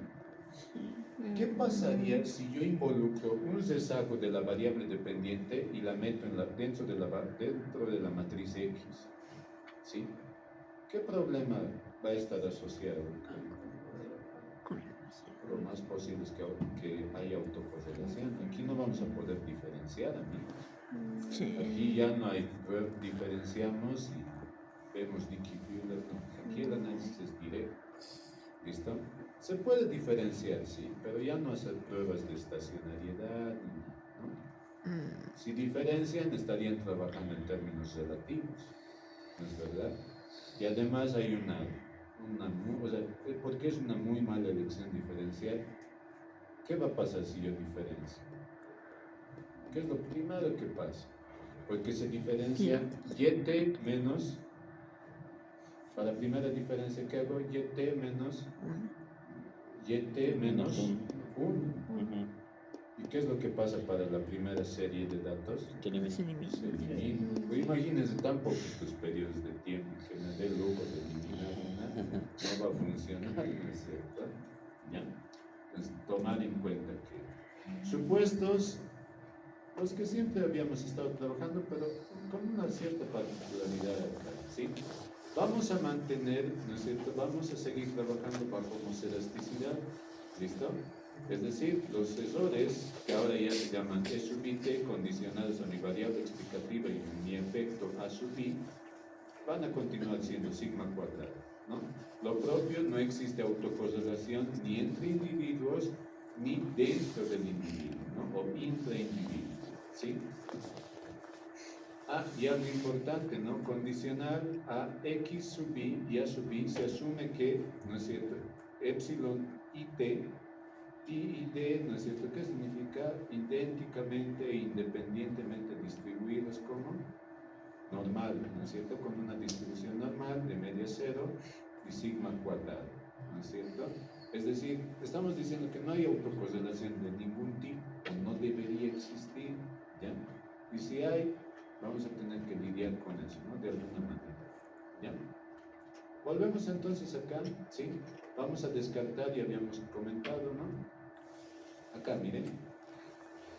¿Qué pasaría si yo involucro un rezago de la variable dependiente y la meto dentro de la matriz X? ¿Sí? ¿Qué problema va a estar asociado? Lo más posible es que haya autocorrelación. Aquí no vamos a poder diferenciar, amigos. Sí. Aquí ya no hay, diferenciamos y vemos Dickey-Fuller, no. Aquí el análisis es directo. ¿Listo? Se puede diferenciar, sí, pero ya no hacer pruebas de estacionariedad, ¿no? Si diferencian, estarían trabajando en términos relativos, ¿no es verdad? Y además hay porque es una muy mala elección diferencial. ¿Qué va a pasar si yo diferencio? ¿Qué es lo primero que pasa? Porque se diferencia YT menos, para la primera diferencia que hago, YT menos 1. ¿Y qué es lo que pasa para la primera serie de datos? Se elimina. Se elimina. Pues imagínense tan poquitos periodos de tiempo que me dé el lujo de eliminar una, no va a funcionar, ¿no es cierto? ¿Ya? Entonces, tomar en cuenta que supuestos, los que siempre habíamos estado trabajando, pero con una cierta particularidad, ¿sí? Vamos a mantener, ¿no es cierto? Vamos a seguir trabajando bajo elasticidad, ¿listo? Es decir, los errores, que ahora ya se llaman E sub IT, condicionados a mi variable explicativa y mi efecto A sub I, van a continuar siendo sigma cuadrado, ¿no? Lo propio, no existe autocorrelación ni entre individuos ni dentro del individuo, ¿no? O intraindividuo, ¿sí? Ah, y algo importante, ¿no? Condicional a X sub I y A sub I se asume que, ¿no es cierto?, epsilon IT y D, ¿no es cierto?, ¿qué significa? Idénticamente e independientemente distribuidos como normal, ¿no es cierto?, con una distribución normal de media 0 y sigma cuadrado, ¿no es cierto? Es decir, estamos diciendo que no hay autocorrelación de ningún tipo, o no debería existir, ¿ya? Y si hay, vamos a tener que lidiar con eso, ¿no?, de alguna manera, ¿ya? Volvemos entonces acá, ¿sí? Vamos a descartar, ya habíamos comentado, ¿no? Acá, miren.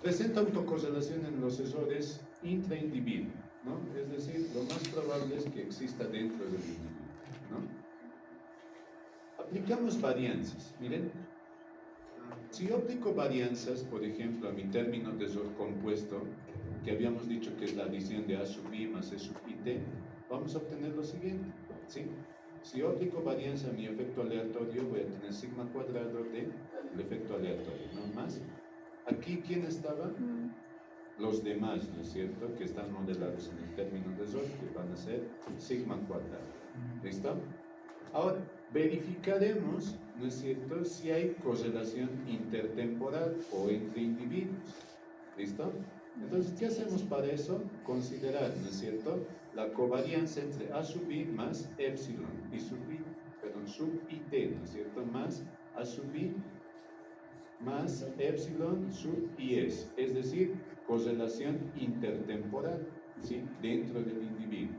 Presenta autocorrelación en los errores intraindividuo, ¿no? Es decir, lo más probable es que exista dentro del individuo, ¿no? Aplicamos varianzas, miren. Si yo aplico varianzas, por ejemplo, a mi término de error compuesto, que habíamos dicho que es la adición de A sub I más E sub IT, vamos a obtener lo siguiente, ¿sí? Si yo aplico varianza a mi efecto aleatorio, voy a tener sigma cuadrado del efecto aleatorio, no más. Aquí, ¿quién estaba? Los demás, ¿no es cierto?, que están modelados en el término de Zor, que van a ser sigma cuadrado. ¿Listo? Ahora, verificaremos, ¿no es cierto?, si hay correlación intertemporal o entre individuos. ¿Listo? Entonces, ¿qué hacemos para eso? Considerar, ¿no es cierto?, la covarianza entre A sub I más epsilon y sub IT, ¿no es cierto?, más A sub I más epsilon sub IS, es decir, correlación intertemporal, ¿sí?, dentro del individuo.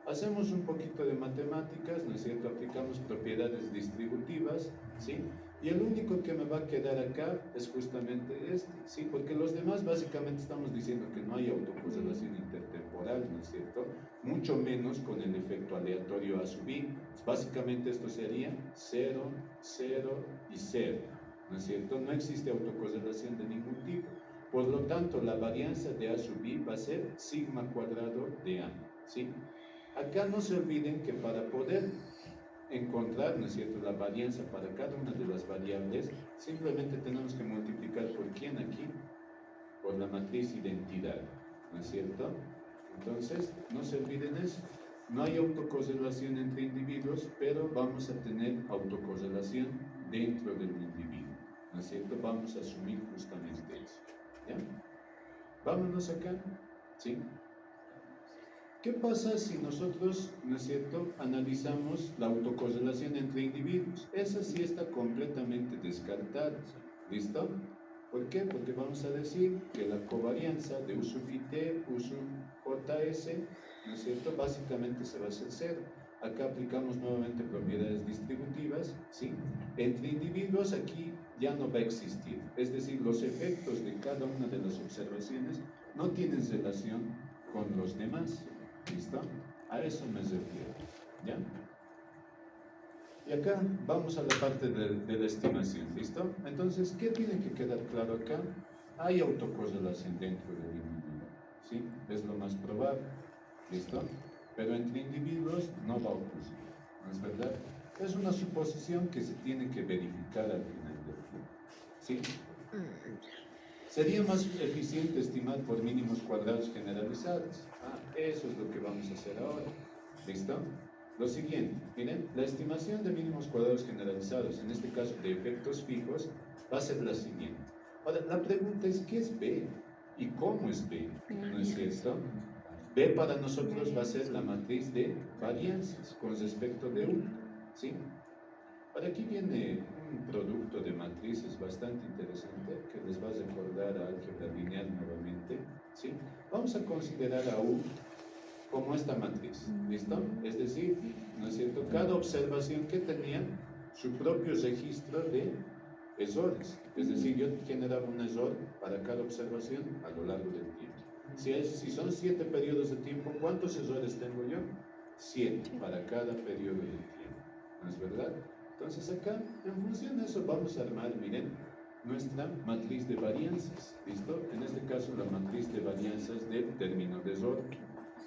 Hacemos un poquito de matemáticas, ¿no es cierto?, aplicamos propiedades distributivas, ¿sí?, y el único que me va a quedar acá es justamente este, ¿sí?, porque los demás básicamente estamos diciendo que no hay autocorrelación intertemporal, ¿no es cierto?, mucho menos con el efecto aleatorio A sub I. Básicamente esto sería 0, 0 y 0. ¿No es cierto? No existe autocorrelación de ningún tipo. Por lo tanto, la varianza de A sub I va a ser sigma cuadrado de A, ¿sí? Acá no se olviden que para poder encontrar, ¿no es cierto?, la varianza para cada una de las variables, simplemente tenemos que multiplicar por quién aquí, por la matriz identidad, ¿no es cierto? Entonces, no se olviden eso. No hay autocorrelación entre individuos, pero vamos a tener autocorrelación dentro del individuo, ¿no es cierto? Vamos a asumir justamente eso, ¿ya? Vámonos acá, ¿sí? ¿Qué pasa si nosotros, ¿no es cierto?, analizamos la autocorrelación entre individuos? Esa sí está completamente descartada, ¿listo? ¿Por qué? Porque vamos a decir que la covarianza de U sub IT, U sub JS, ¿no es cierto?, básicamente se va a hacer cero. Acá aplicamos nuevamente propiedades distributivas, ¿sí? Entre individuos aquí ya no va a existir, es decir, los efectos de cada una de las observaciones no tienen relación con los demás, ¿listo? A eso me refiero, ¿ya? Y acá vamos a la parte de la estimación, ¿listo? Entonces, ¿qué tiene que quedar claro acá? Hay autocorrelación dentro del individuo, ¿sí? Es lo más probable, ¿listo? Pero entre individuos no va a ocurrir, ¿no es verdad? Es una suposición que se tiene que verificar al final del tiempo, ¿sí? Sería más eficiente estimar por mínimos cuadrados generalizados. Eso es lo que vamos a hacer ahora, ¿listo? Lo siguiente, miren, la estimación de mínimos cuadrados generalizados, en este caso de efectos fijos, va a ser la siguiente. Ahora, la pregunta es, ¿qué es B? ¿Y cómo es B? ¿No es cierto? B para nosotros va a ser la matriz de varianzas con respecto de U, ¿sí? Ahora aquí viene un producto de matrices bastante interesante que les va a recordar a álgebra lineal nuevamente, ¿sí? Vamos a considerar a U como esta matriz, ¿listo? Es decir, ¿no es cierto?, cada observación que tenía su propio registro de errores, es decir, yo generaba un error para cada observación a lo largo del tiempo. Si son 7 periodos de tiempo, ¿cuántos errores tengo yo? 7 para cada periodo de tiempo, ¿no es verdad? Entonces acá, en función de eso, vamos a armar, miren, nuestra matriz de varianzas, ¿listo? En este caso, la matriz de varianzas del término de error.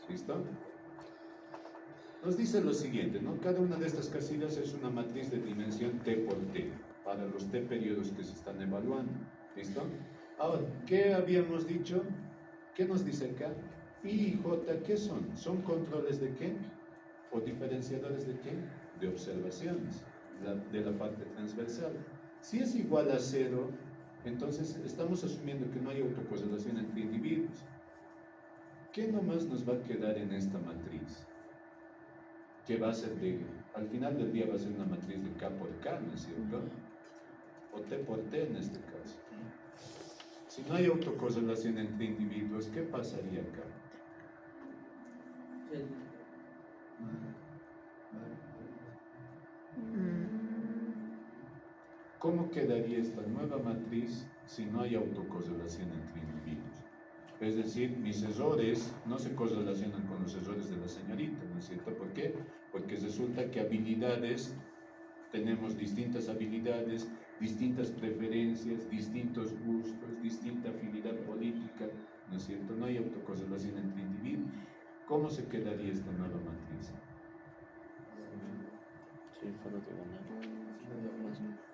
¿Listo? Nos dice lo siguiente, ¿no? Cada una de estas casillas es una matriz de dimensión T por T, para los T periodos que se están evaluando. ¿Listo? Ahora, ¿qué habíamos dicho? ¿Qué nos dice acá? I y J, ¿qué son? ¿Son controles de qué? ¿O diferenciadores de qué? De observaciones, de la parte transversal. Si es igual a 0, entonces estamos asumiendo que no hay autocorrelación entre individuos. ¿Qué nomás nos va a quedar en esta matriz? Que va a ser al final del día va a ser una matriz de K por K, ¿no es cierto? O T por T en este caso. Si no hay autocorrelación entre individuos, ¿qué pasaría acá? ¿Cómo quedaría esta nueva matriz si no hay autocorrelación entre individuos? Es decir, mis errores no se correlacionan con los errores de la señorita, ¿no es cierto? ¿Por qué? Porque resulta que tenemos distintas habilidades, distintas preferencias, distintos gustos, distinta afinidad política, ¿no es cierto? No hay autocorrelación entre individuos. ¿Cómo se quedaría esta nueva matriz? Sí, solo diagonal.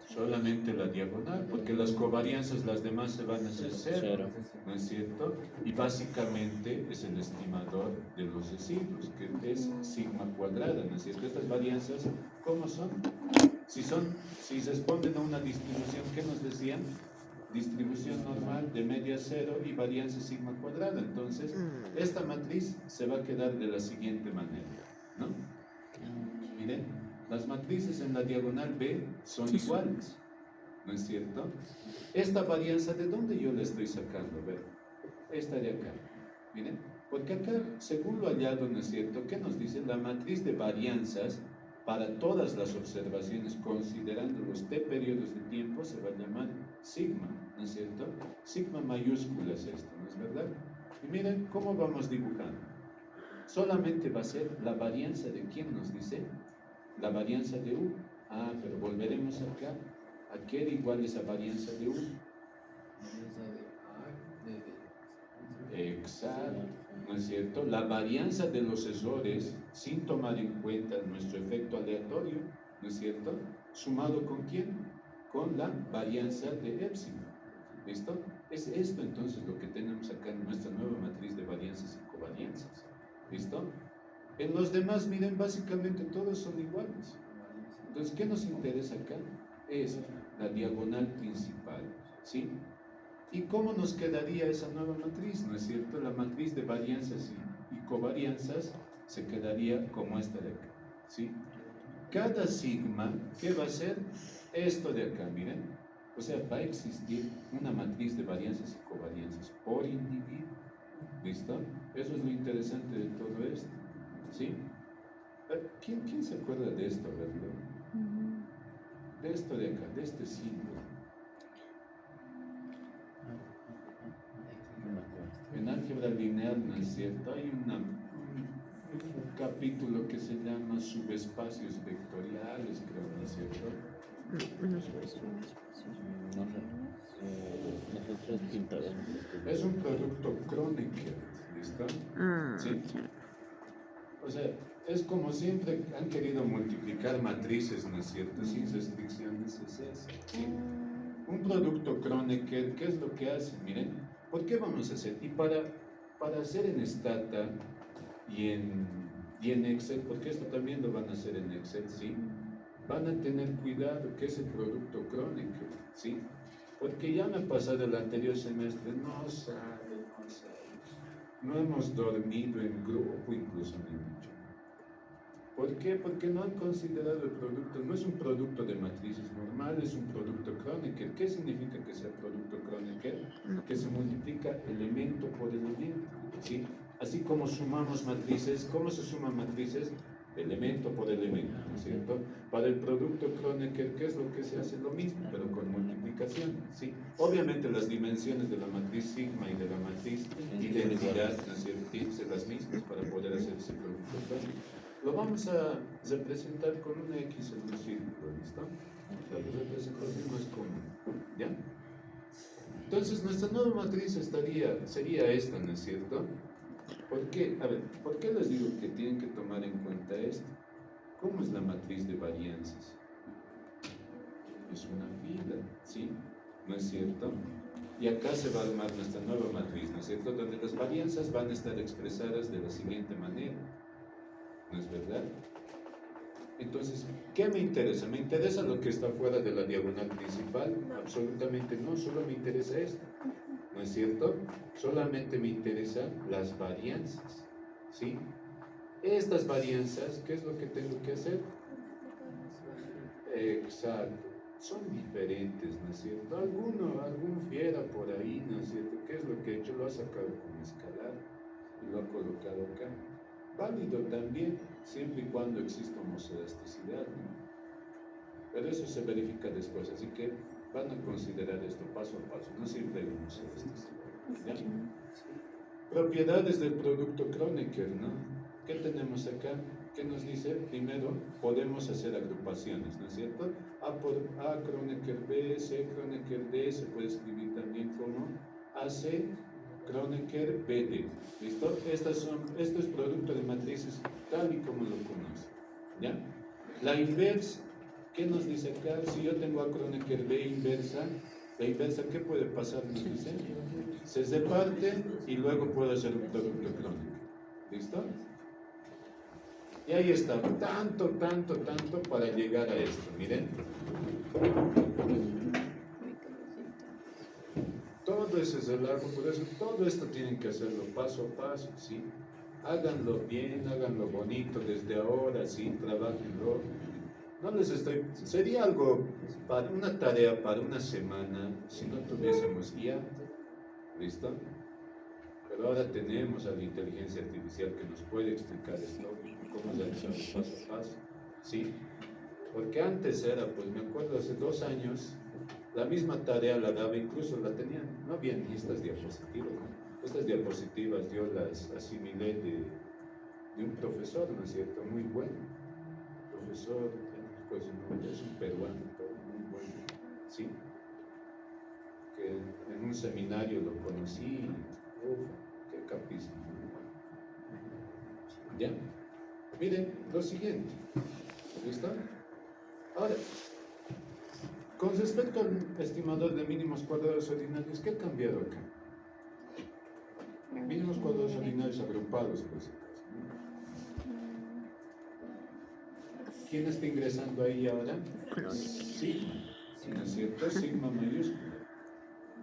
Solamente la diagonal, porque las covarianzas, las demás se van a hacer cero, ¿no es cierto? Y básicamente es el estimador de los residuos, que es sigma cuadrada, ¿no es cierto? Estas varianzas, ¿cómo son? Si responden a una distribución, ¿qué nos decían? Distribución normal de media cero y varianza sigma cuadrada. Entonces, esta matriz se va a quedar de la siguiente manera, ¿no? Miren, las matrices en la diagonal B son iguales, ¿no es cierto? Esta varianza, ¿de dónde yo la estoy sacando? A ver, esta de acá, miren, porque acá, según lo hallado, ¿no es cierto? ¿Qué nos dice? La matriz de varianzas para todas las observaciones, considerando los t periodos de tiempo, se va a llamar sigma, ¿no es cierto? Sigma mayúscula es esto, ¿no es verdad? Y miren cómo vamos dibujando. Solamente va a ser la varianza de quién nos dice, la varianza de U. Ah, pero volveremos acá. ¿A qué era igual esa varianza de U? Exacto, ¿no es cierto? La varianza de los errores, sin tomar en cuenta nuestro efecto aleatorio, ¿no es cierto? ¿Sumado con quién? Con la varianza de épsilon. ¿Listo? Es esto entonces lo que tenemos acá en nuestra nueva matriz de varianzas y covarianzas. ¿Listo? En los demás, miren, básicamente todos son iguales. Entonces, ¿qué nos interesa acá? Es la diagonal principal, ¿sí? ¿Y cómo nos quedaría esa nueva matriz? ¿No es cierto? La matriz de varianzas y covarianzas se quedaría como esta de acá, ¿sí? Cada sigma, ¿qué va a ser? Esto de acá, miren. O sea, va a existir una matriz de varianzas y covarianzas por individuo. ¿Listo? Eso es lo interesante de todo esto, ¿sí? ¿Quién se acuerda de esto, verdad? De esto de acá, de este símbolo. En álgebra lineal, ¿no es cierto? Hay un capítulo que se llama subespacios vectoriales, creo, ¿no es cierto? No sé. Nosotros pintamos. Es un producto Kronecker, ¿listo? ¿Sí? O sea, es como siempre han querido multiplicar matrices, ¿no es cierto? Sin restricciones, es eso, ¿sí? Un producto Kronecker, ¿qué es lo que hace? Miren, ¿por qué vamos a hacer? Y para hacer en Stata y en Excel, porque esto también lo van a hacer en Excel, ¿sí? Van a tener cuidado que es el producto Kronecker, ¿sí? Porque ya me ha pasado el anterior semestre, no sabe. No hemos dormido en grupo, incluso me han dicho. ¿Por qué? Porque no han considerado el producto, no es un producto de matrices normal, es un producto Kronecker. ¿Qué significa que sea producto Kronecker? Que se multiplica elemento por elemento, ¿sí? Así como sumamos matrices, ¿cómo se suman matrices? Elemento por elemento, ¿no es cierto? Para el producto Kronecker, ¿qué es lo que se hace? Lo mismo, pero con multiplicación, ¿sí? Obviamente las dimensiones de la matriz sigma y de la matriz identidad, ¿no es cierto? Tienen que ser las mismas para poder hacer ese producto Kronecker. Lo vamos a representar con una X en un círculo, ¿listo? La representación más común, ¿ya? Entonces nuestra nueva matriz sería esta, ¿no es cierto? ¿Por qué? A ver, ¿por qué les digo que tienen que tomar en cuenta esto? ¿Cómo es la matriz de varianzas? Es una fila, ¿sí? ¿No es cierto? Y acá se va a armar nuestra nueva matriz, ¿no es cierto? Donde las varianzas van a estar expresadas de la siguiente manera. ¿No es verdad? Entonces, ¿qué me interesa? ¿Me interesa lo que está fuera de la diagonal principal? Absolutamente no, solo me interesa esto. ¿No es cierto? Solamente me interesan las varianzas, ¿sí? Estas varianzas, ¿qué es lo que tengo que hacer? Exacto, son diferentes, ¿no es cierto? Algún fiera por ahí, ¿no es cierto? ¿Qué es lo que ha hecho? Lo ha sacado con escalar y lo ha colocado acá. Válido también, siempre y cuando exista homoselasticidad, ¿no? Pero eso se verifica después, así que van a considerar esto paso a paso, no siempre hay homoselasticidad, ¿ya? Propiedades del producto Kronecker, ¿no? ¿Qué tenemos acá? ¿Qué nos dice? Primero, podemos hacer agrupaciones, ¿no es cierto? A por A, Kronecker B, C, Kronecker D, se puede escribir también como AC, Kronecker BD. ¿Listo? Esto es producto de matrices tal y como lo conoce, ¿ya? La inversa, ¿qué nos dice acá? Si yo tengo a Kronecker B inversa, la inversa, ¿qué puede pasar? Nos dice, se separte y luego puedo hacer un producto Kronecker. ¿Listo? Y ahí está, tanto para llegar a esto, miren. Todo ese es el largo, por eso todo esto tienen que hacerlo paso a paso, ¿sí? Háganlo bien, háganlo bonito desde ahora, ¿sí? Trabajenlo. No les estoy... Sería algo, para una tarea para una semana, si no tuviésemos guía, ¿listo? Pero ahora tenemos a la inteligencia artificial que nos puede explicar esto, cómo realizarlo paso a paso, ¿sí? Porque antes era, pues me acuerdo, hace 2 años, la misma tarea la daba, incluso la tenían, no habían ni estas diapositivas, ¿no? Estas diapositivas yo las asimilé de un profesor, ¿no es cierto? Muy bueno. Profesor, pues no, es un peruano, pero muy bueno, ¿sí? Que en un seminario lo conocí, qué capísimo. ¿Ya? Miren, lo siguiente, ¿listo? Ahora, con respecto al estimador de mínimos cuadrados ordinarios, ¿qué ha cambiado acá? Mínimos cuadrados ordinarios agrupados, por si acaso, ¿no? ¿Quién está ingresando ahí ahora? Sigma, ¿no es cierto? Sigma mayúscula.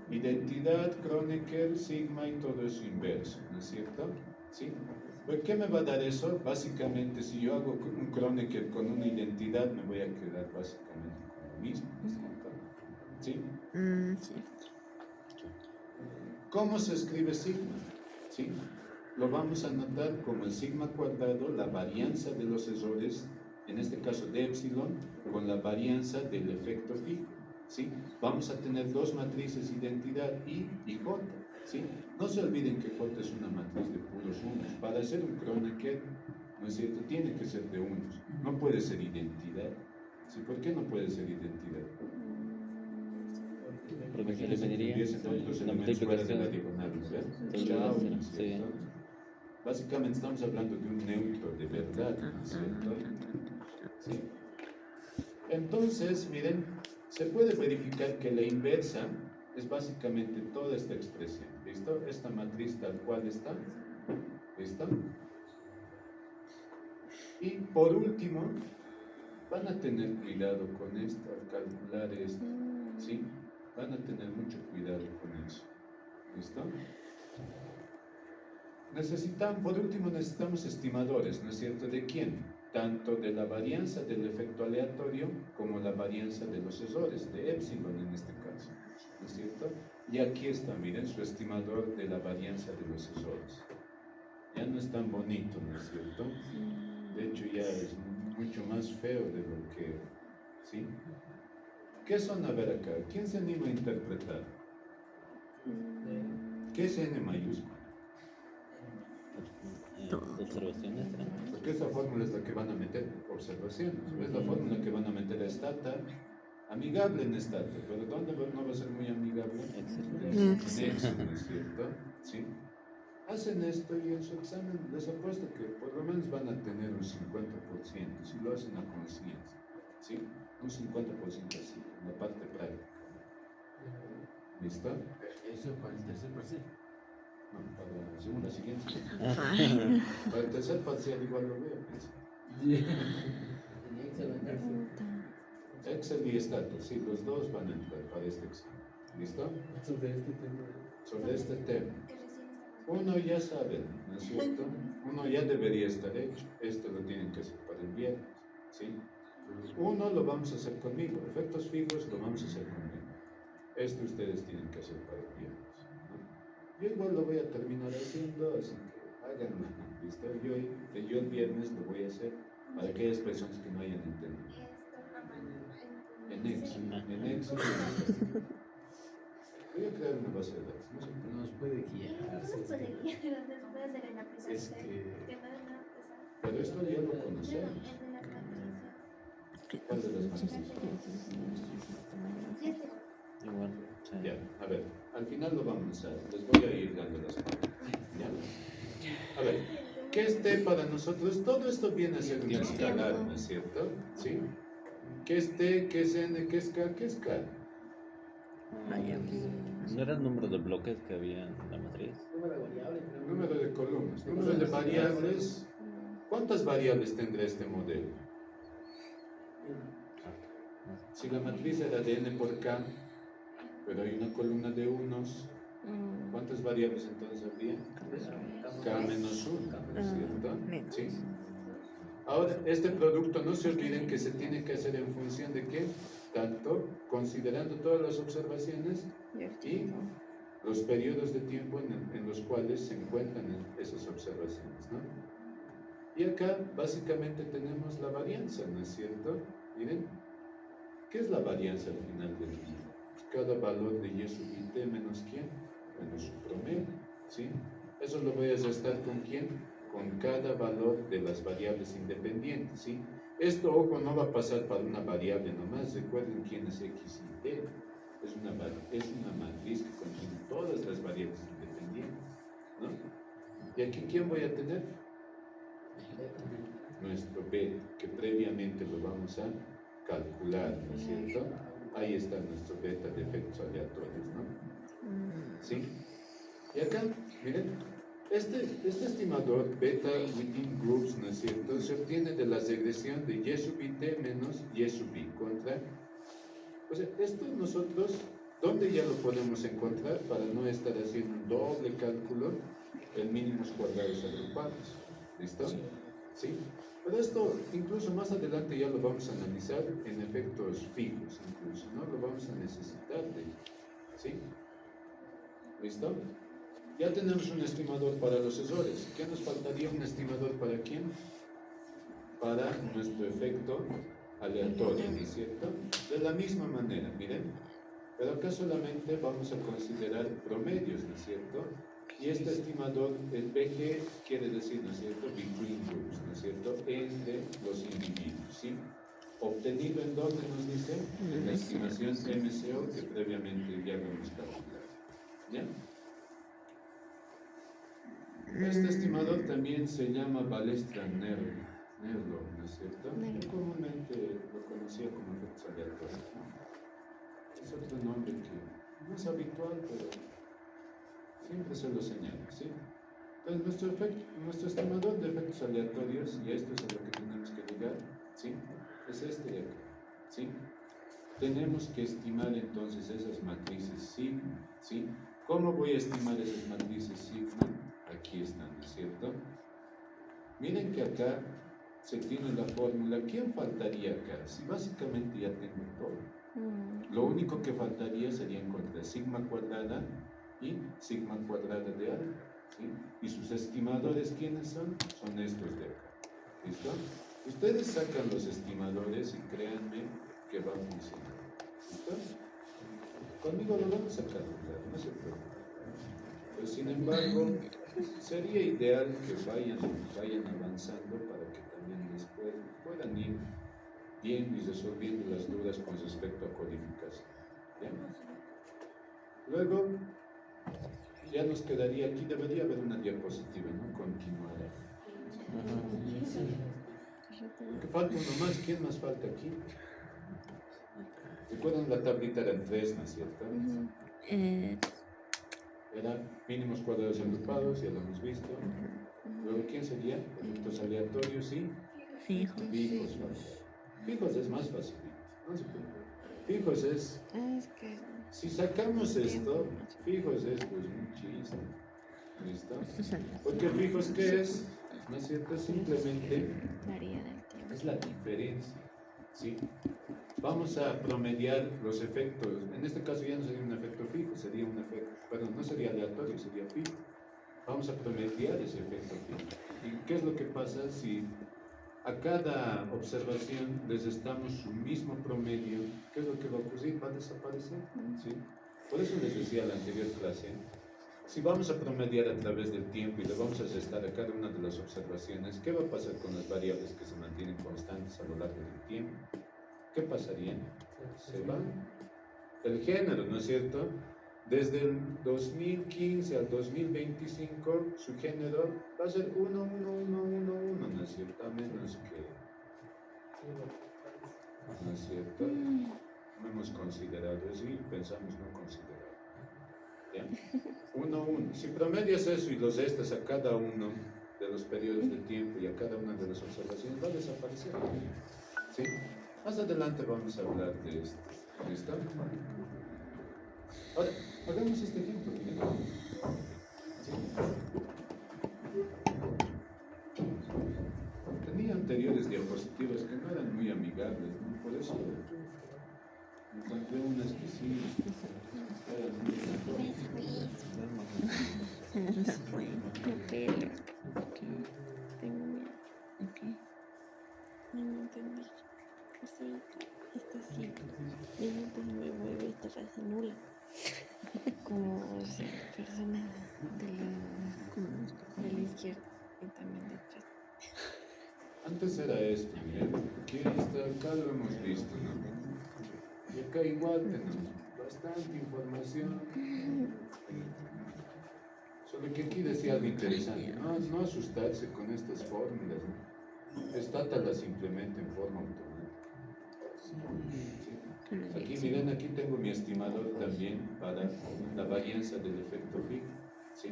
Identidad, Kronecker, sigma y todo eso inverso, ¿no es cierto? ¿Sí? Pues, ¿qué me va a dar eso? Básicamente, si yo hago un Kronecker con una identidad, me voy a quedar básicamente con lo mismo, ¿no es cierto? ¿Sí? Sí. ¿Cómo se escribe sigma? ¿Sí? Lo vamos a anotar como el sigma cuadrado, la varianza de los errores, en este caso de epsilon, con la varianza del efecto fijo. ¿Sí? Vamos a tener 2 matrices identidad I y J. ¿Sí? No se olviden que J es una matriz de puros unos. Para hacer un Kronecker, ¿no es cierto? Tiene que ser de unos. No puede ser identidad. ¿Sí? ¿Por qué no puede ser identidad? Porque se le pediría otros la elementos fuera de la multiplicación. diagonal, ¿verdad? Sí, Chao, sí, ¿no es sí. cierto? Básicamente estamos hablando de un neutro de verdad, ¿no es cierto? ¿Sí? Entonces, miren, se puede verificar que la inversa es básicamente toda esta expresión, ¿listo? Esta matriz tal cual está, ¿listo? Y por último, van a tener cuidado con esto, al calcular esto, ¿sí? Van a tener mucho cuidado con eso, ¿listo? Por último, necesitamos estimadores, ¿no es cierto? ¿De quién? Tanto de la varianza del efecto aleatorio como la varianza de los errores, de epsilon en este caso, ¿no es cierto? Y aquí está, miren, su estimador de la varianza de los errores. Ya no es tan bonito, ¿no es cierto? De hecho, ya es mucho más feo de lo que, ¿sí? ¿Qué son, a ver acá? ¿Quién se anima a interpretar? ¿Qué es N mayúscula? Observaciones. Porque esa fórmula es la que van a meter, observaciones. Es la fórmula que van a meter a Stata, amigable en Stata, pero ¿dónde no va a ser muy amigable? En Excel, ¿no es cierto? ¿Sí? Hacen esto y en su examen les apuesto que por lo menos van a tener un 50%, si lo hacen a conciencia, ¿sí? Un 50% así, en la parte práctica. ¿Listo? Eso para el tercer parcial. No, para la segunda siguiente. Para el tercer parcial igual lo veo, pues. Excel y Stata, sí, los dos van a entrar para este examen. ¿Listo? Sobre este tema. Sobre este tema. Uno ya sabe, ¿no es cierto? Uno ya debería estar hecho. Esto lo tienen que hacer para el viernes, ¿sí? Uno lo vamos a hacer conmigo. Efectos fijos lo vamos a hacer conmigo. Esto ustedes tienen que hacer para el viernes, ¿no? Yo igual lo voy a terminar haciendo, así que háganlo, ¿listo? Yo el viernes lo voy a hacer para aquellas personas que no hayan entendido. En Excel. Voy a crear una base de datos. No sé por qué. Nos puede guiar. No se puede guiar, después hacer en la aplicación. Es que- Pero esto ya lo conocemos. En las matrices. ¿Cuál de las matrices? Igual. Sí. Ya, a ver, al final lo vamos a, les voy a ir dando las cosas. ¿Ya? A ver, ¿Qué es T para nosotros? Todo esto viene a ser un Tiempo. escalar, ¿no es cierto? ¿Sí? ¿Qué es T? ¿Qué es N? ¿Qué es K? ¿Qué es K? ¿No era el número de bloques que había en la matriz? Número de variables. creo. Número de columnas. Número de variables. ¿Cuántas variables tendrá este modelo? Si la matriz era de N por K, pero hay una columna de unos, ¿cuántas variables entonces habría? K menos 1, ¿no es cierto? ¿Sí? Ahora, este producto no se olviden que se tiene que hacer en función de qué, tanto considerando todas las observaciones y los periodos de tiempo en los cuales se encuentran esas observaciones, ¿no? Y acá básicamente tenemos la varianza, ¿no es cierto? Miren, ¿qué es la varianza al final del día? Cada valor de y sub i t menos quién, menos su promedio, ¿sí? Eso lo voy a restar con quién, con cada valor de las variables independientes, ¿sí? Esto, ojo, no va a pasar para una variable nomás, recuerden quién es x y t, es una matriz que contiene todas las variables independientes, ¿no? Y aquí, ¿quién voy a tener? Nuestro b, que previamente lo vamos a calcular, ¿no es cierto? Ahí está nuestro beta de efectos aleatorios, ¿no? ¿Sí? Y acá, miren, este estimador beta within groups, ¿no es cierto?, se obtiene de la regresión de y sub i t menos y sub i contra. O sea, esto nosotros, ¿dónde ya lo podemos encontrar para no estar haciendo un doble cálculo en mínimos cuadrados agrupados? ¿Listo? ¿Sí? Pero esto, incluso más adelante ya lo vamos a analizar en efectos fijos, incluso, ¿no? Lo vamos a necesitar de, ¿sí? ¿Listo? Ya tenemos un estimador para los errores. ¿Qué nos faltaría? ¿Un estimador para quién? Para nuestro efecto aleatorio, ¿no es cierto? De la misma manera, miren. Pero acá solamente vamos a considerar promedios, ¿no es cierto? Y este estimador, el BG, quiere decir, ¿no es cierto? Between groups, ¿no es cierto? Entre los individuos, ¿sí? Obtenido en dónde nos dice, en la estimación MCO que previamente ya hemos calculado. ¿Ya? Este estimador también se llama Balestra-Nerlo, ¿no es cierto? Yo comúnmente lo conocía como efectos aleatorios, ¿no? Es otro nombre que no es habitual, pero siempre se lo señala, ¿sí? Entonces, nuestro estimador de efectos aleatorios, y esto es a lo que tenemos que llegar, ¿sí? Es este de acá, ¿sí? Tenemos que estimar entonces esas matrices sigma, ¿sí? ¿Cómo voy a estimar esas matrices sigma? Aquí están, ¿no es cierto? Miren que acá se tiene la fórmula. ¿Quién faltaría acá? Si básicamente ya tengo todo. Lo único que faltaría sería encontrar sigma cuadrada y sigma cuadrada de alfa, ¿sí? Y sus estimadores, ¿quiénes son? Son estos de acá. ¿Listo? Ustedes sacan los estimadores y créanme que va a funcionar. ¿Listo? Conmigo lo vamos a calcular, no se preocupen. Pero sin embargo, sería ideal que vayan avanzando para que también después puedan ir viendo y resolviendo las dudas con respecto a codificación. ¿Ya? Luego, ya nos quedaría aquí, debería haber una diapositiva, ¿no? Continuada. Porque falta uno más. ¿Quién más falta aquí? ¿Recuerdan la tablita? Eran 3, ¿no es cierto? Eran mínimos cuadrados agrupados, ya lo hemos visto. Luego, ¿quién sería? Efectos aleatorios y fijos. Fijos es más fácil. No se preocupen. Fijos es, si sacamos esto, fijos es pues un chiste. ¿Listo? Porque fijos, ¿qué es? ¿No es cierto? Simplemente es la diferencia, ¿sí? Vamos a promediar los efectos. En este caso ya no sería un efecto fijo, sería un efecto, perdón, no sería aleatorio, sería fijo. Vamos a promediar ese efecto fijo. ¿Y qué es lo que pasa si a cada observación les damos su mismo promedio? ¿Qué es lo que va a ocurrir? Va a desaparecer, ¿sí? Por eso les decía en la anterior clase, si vamos a promediar a través del tiempo y le vamos a restar a cada una de las observaciones, ¿qué va a pasar con las variables que se mantienen constantes a lo largo del tiempo? ¿Qué pasaría? Se van. El género, ¿no es cierto?, Desde el 2015 al 2025, su género va a ser 1, 1, 1, 1, 1, ¿no es cierto? A menos que, ¿no es cierto? No hemos considerado eso y pensamos no considerar. ¿Ya? 1, 1. Si promedias eso y los restas a cada uno de los periodos de tiempo y a cada una de las observaciones, va a desaparecer. ¿Sí? Más adelante vamos a hablar de esto. ¿Listo? Ahora, hagamos este ejemplo. Miren. ¿Sí? Tenía anteriores diapositivas que no eran muy amigables, ¿no? Por eso encontré unas que sí eran muy No fue, no pelo. Tengo miedo. No entendí. Sí, está así. Y entonces me mueve esta fase nula. Como si persona de la izquierda y también detrás. Antes era esto, miren, aquí está, acá lo hemos visto, ¿no? Y acá igual tenemos bastante información. Solo que aquí decía algo interesante, no asustarse con estas fórmulas, ¿no? Stata las implementa en forma automática. ¿Sí? Aquí miren, aquí tengo mi estimador también para la varianza del efecto fijo, ¿sí?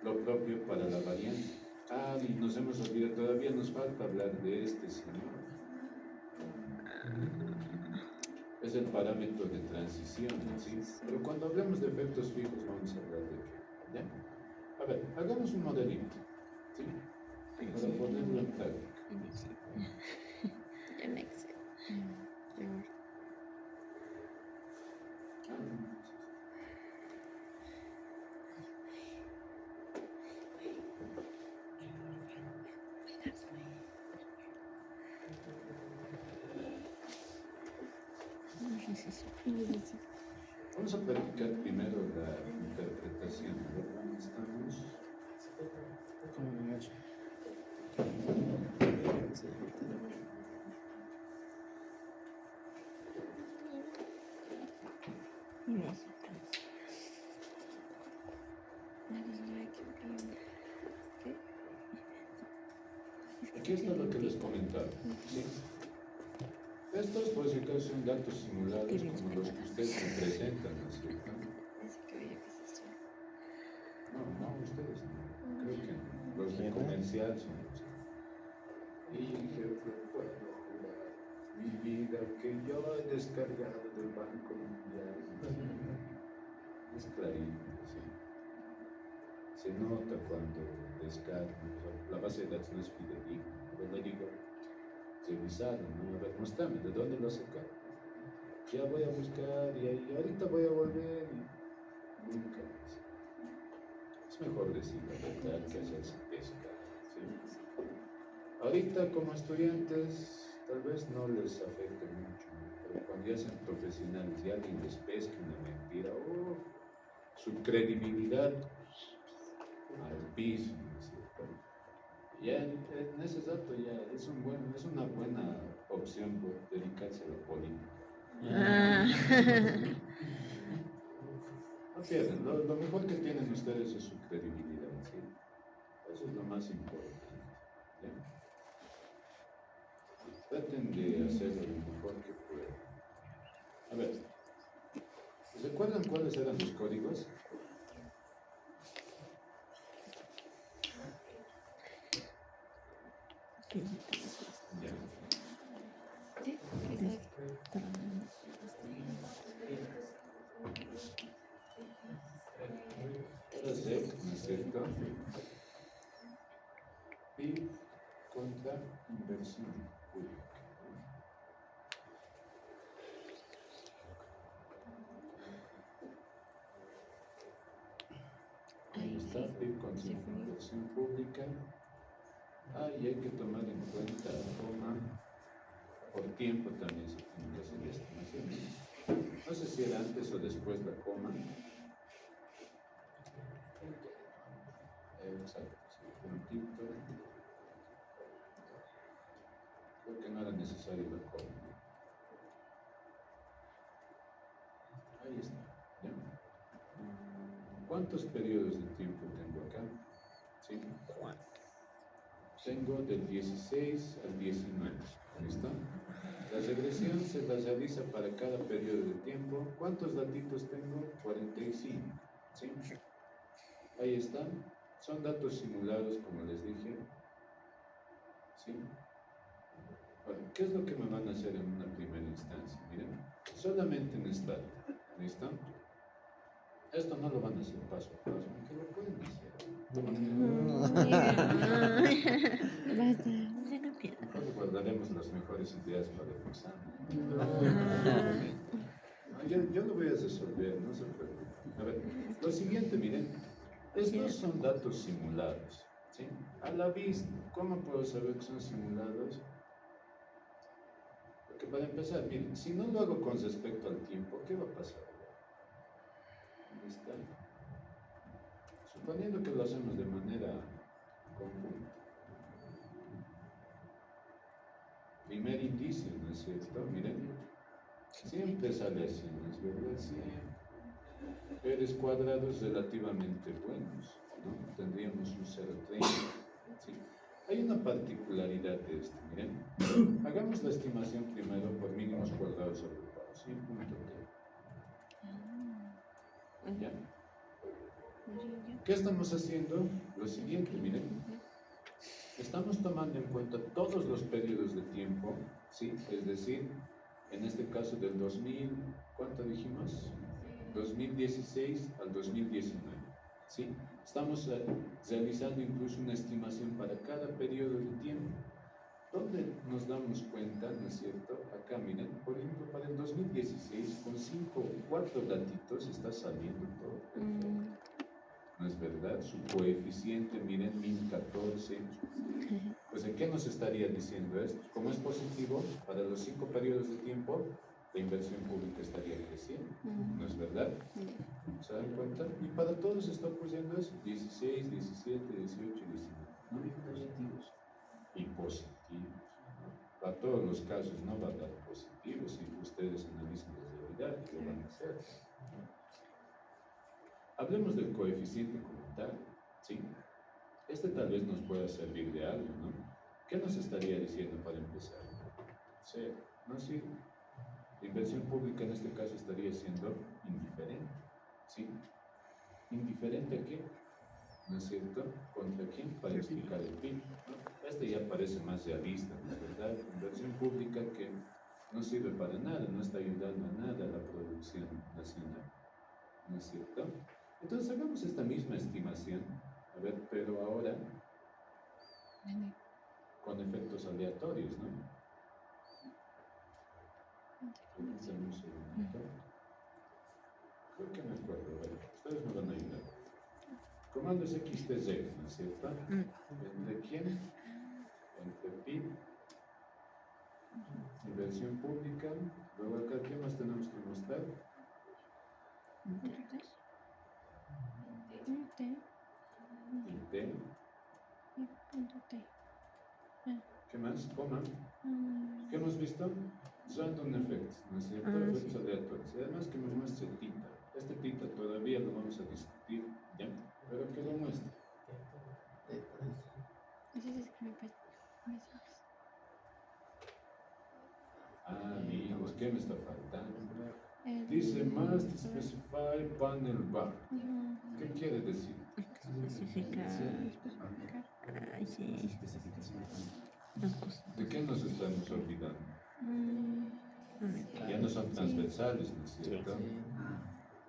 Lo propio para la varianza. Ah, y nos hemos olvidado, todavía nos falta hablar de este señor. Es el parámetro de transición, ¿sí? Pero cuando hablemos de efectos fijos vamos a hablar de qué, ¿ya? A ver, hagamos un modelito, ¿sí? Para ponerlo en práctica. En Excel. Peor. Vamos a practicar primero la interpretación. ¿Dónde estamos? Aquí está lo que les comentaba, ¿sí? Estos, pues, si acaso son datos simulados como los que ustedes me presentan, ¿no es cierto? No, ustedes no. Creo que los de comercial son los. Y yo puedo jurar mi vida que yo he descargado del Banco Mundial. Es clarito, ¿sí? Se nota cuando descargan, la base de datos no es fidedigna. Yo le digo, revisarlo, ¿no? A ver, mostrame, ¿de dónde lo saca? Ya voy a buscar y ahorita voy a volver y nunca más. Es mejor decir la verdad que hacerse pesca, ¿sí? Ahorita como estudiantes tal vez no les afecte mucho, ¿no? Pero cuando ya sean profesionales y alguien les pesca una mentira, su credibilidad al piso, ¿no es cierto? Ya en ese dato ya es una buena opción por dedicarse a la política. No pierden, lo mejor que tienen ustedes es su credibilidad, ¿sí? Eso es lo más importante, ¿ya? Traten de hacerlo lo mejor que puedan. A ver, ¿recuerdan cuáles eran los códigos? Ya. Era SEC, ¿no es cierto? PIB contra inversión pública. Ahí está, PIB contra inversión pública. Y hay que tomar en cuenta coma por tiempo también se tiene que hacer la estimación. No sé si era antes o después la coma. Exacto, sí, puntito. Creo que no era necesario la coma. Ahí está, ¿ya? ¿Cuántos periodos de tiempo tengo acá? ¿Sí? Tengo del 16 al 19. ¿Listo? La regresión se la realiza para cada periodo de tiempo. ¿Cuántos datitos tengo? 45. ¿Sí? Ahí están. Son datos simulados, como les dije. ¿Sí? Ahora, ¿qué es lo que me van a hacer en una primera instancia? Miren, solamente en start. ¿Listo? Esto no lo van a hacer paso a paso, aunque lo pueden hacer. Basta, ya no pienso. Mejor guardaremos las mejores ideas para el examen. Yo lo voy a resolver, no se preocupen. A ver, lo siguiente, miren. Estos son datos simulados. ¿Sí? A la vista, ¿cómo puedo saber que son simulados? Porque para empezar, miren, si no lo hago con respecto al tiempo, ¿qué va a pasar? Ahí está. Suponiendo que lo hacemos de manera conjunta. Primer indicio, ¿no es cierto? Miren, siempre sale así, ¿no es verdad? Siempre. Pérez cuadrados relativamente buenos, ¿no? Tendríamos un 0,30. ¿Sí? Hay una particularidad de esto, miren. Hagamos la estimación primero por mínimos cuadrados agrupados, ¿sí? Punto T. ¿Ya? ¿Qué estamos haciendo? Lo siguiente, miren. Estamos tomando en cuenta todos los periodos de tiempo, ¿sí? Es decir, en este caso del 2000, ¿cuánto dijimos? 2016 al 2019, ¿sí? Estamos realizando incluso una estimación para cada periodo de tiempo. ¿Dónde nos damos cuenta, no es cierto? Acá, miren, por ejemplo, para el 2016, con 5 o 4 datitos está saliendo todo perfecto. ¿No es verdad? Su coeficiente, miren, 1014. Pues, ¿en qué nos estaría diciendo esto? Como es positivo, para los 5 periodos de tiempo, la inversión pública estaría creciendo. ¿No es verdad? ¿Se dan cuenta? Y para todos está ocurriendo eso. 16, 17, 18 y 19. Y positivos. ¿No? Para todos los casos no va a dar positivos. Si ustedes analizan la realidad, ¿qué van a hacer? Hablemos del coeficiente como tal, ¿sí? Este tal vez nos pueda servir de algo, ¿no? ¿Qué nos estaría diciendo para empezar? Cero, no sirve. La inversión pública en este caso estaría siendo indiferente, ¿sí? ¿Indiferente a qué? ¿No es cierto? ¿Contra quién? Para explicar el PIB, ¿no? Este ya parece más realista, ¿no es verdad? Inversión pública que no sirve para nada, no está ayudando a nada a la producción nacional, ¿no es cierto? Entonces hagamos esta misma estimación, a ver, pero ahora con efectos aleatorios, ¿no? Permítanme un segundito. Creo que me acuerdo, a ver, ustedes me van a ayudar. Comando es XTZ, ¿no es cierto? ¿Entre quién? Entre PIB, inversión pública, luego acá, ¿qué más tenemos que mostrar? Y T. ¿Qué más? Coma. ¿Qué hemos visto? Random effects, ¿no es cierto? Efectos aleatorios. Y además que me muestre tita. Este tita todavía lo vamos a discutir, ¿ya? Pero que lo muestre. Amigos, ¿qué me está faltando? Dice must specify panel bar. ¿Qué quiere decir? Ay, sí. ¿De qué nos estamos olvidando? Ya no son transversales, ¿no es cierto?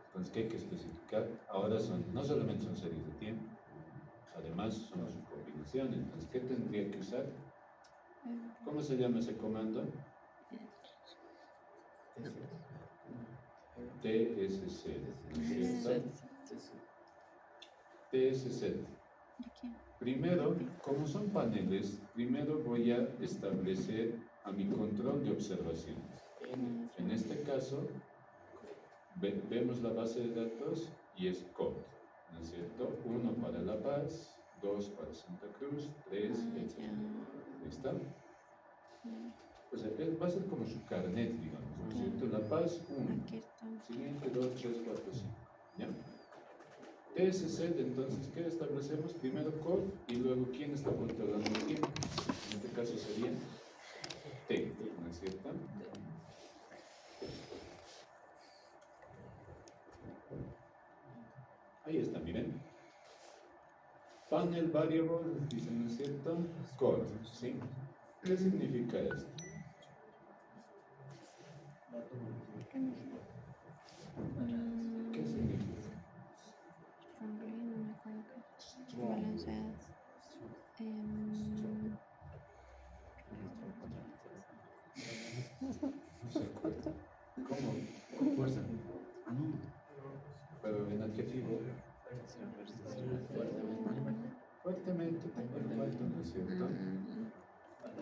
Entonces, ¿qué hay que especificar? Ahora no solamente son series de tiempo, además son su combinación. Entonces, ¿qué tendría que usar? ¿Cómo se llama ese comando? TSZ, ¿no es cierto? TSZ. Primero, como son paneles, primero voy a establecer a mi control de observaciones. En este caso, vemos la base de datos y es COD, ¿no es cierto? 1 para La Paz, 2 para Santa Cruz, 3, etc. ¿Está? O sea, va a ser como su carnet, digamos, ¿no es cierto? La Paz, 1. Siguiente, 2, 3, 4, 5. ¿Ya? Ese es el, entonces, ¿qué establecemos? Primero core y luego quién está controlando el tiempo. En este caso sería T, ¿no es cierto? Ahí está, miren. Panel variable, dicen, ¿no es cierto? Core, ¿sí? ¿Qué significa esto? ¿Qué significa? Balanceadas. No se acuerda. ¿Cómo? Fuerza. Ah, no. Pero en adjetivo. Fuertemente también falta, ¿no es cierto?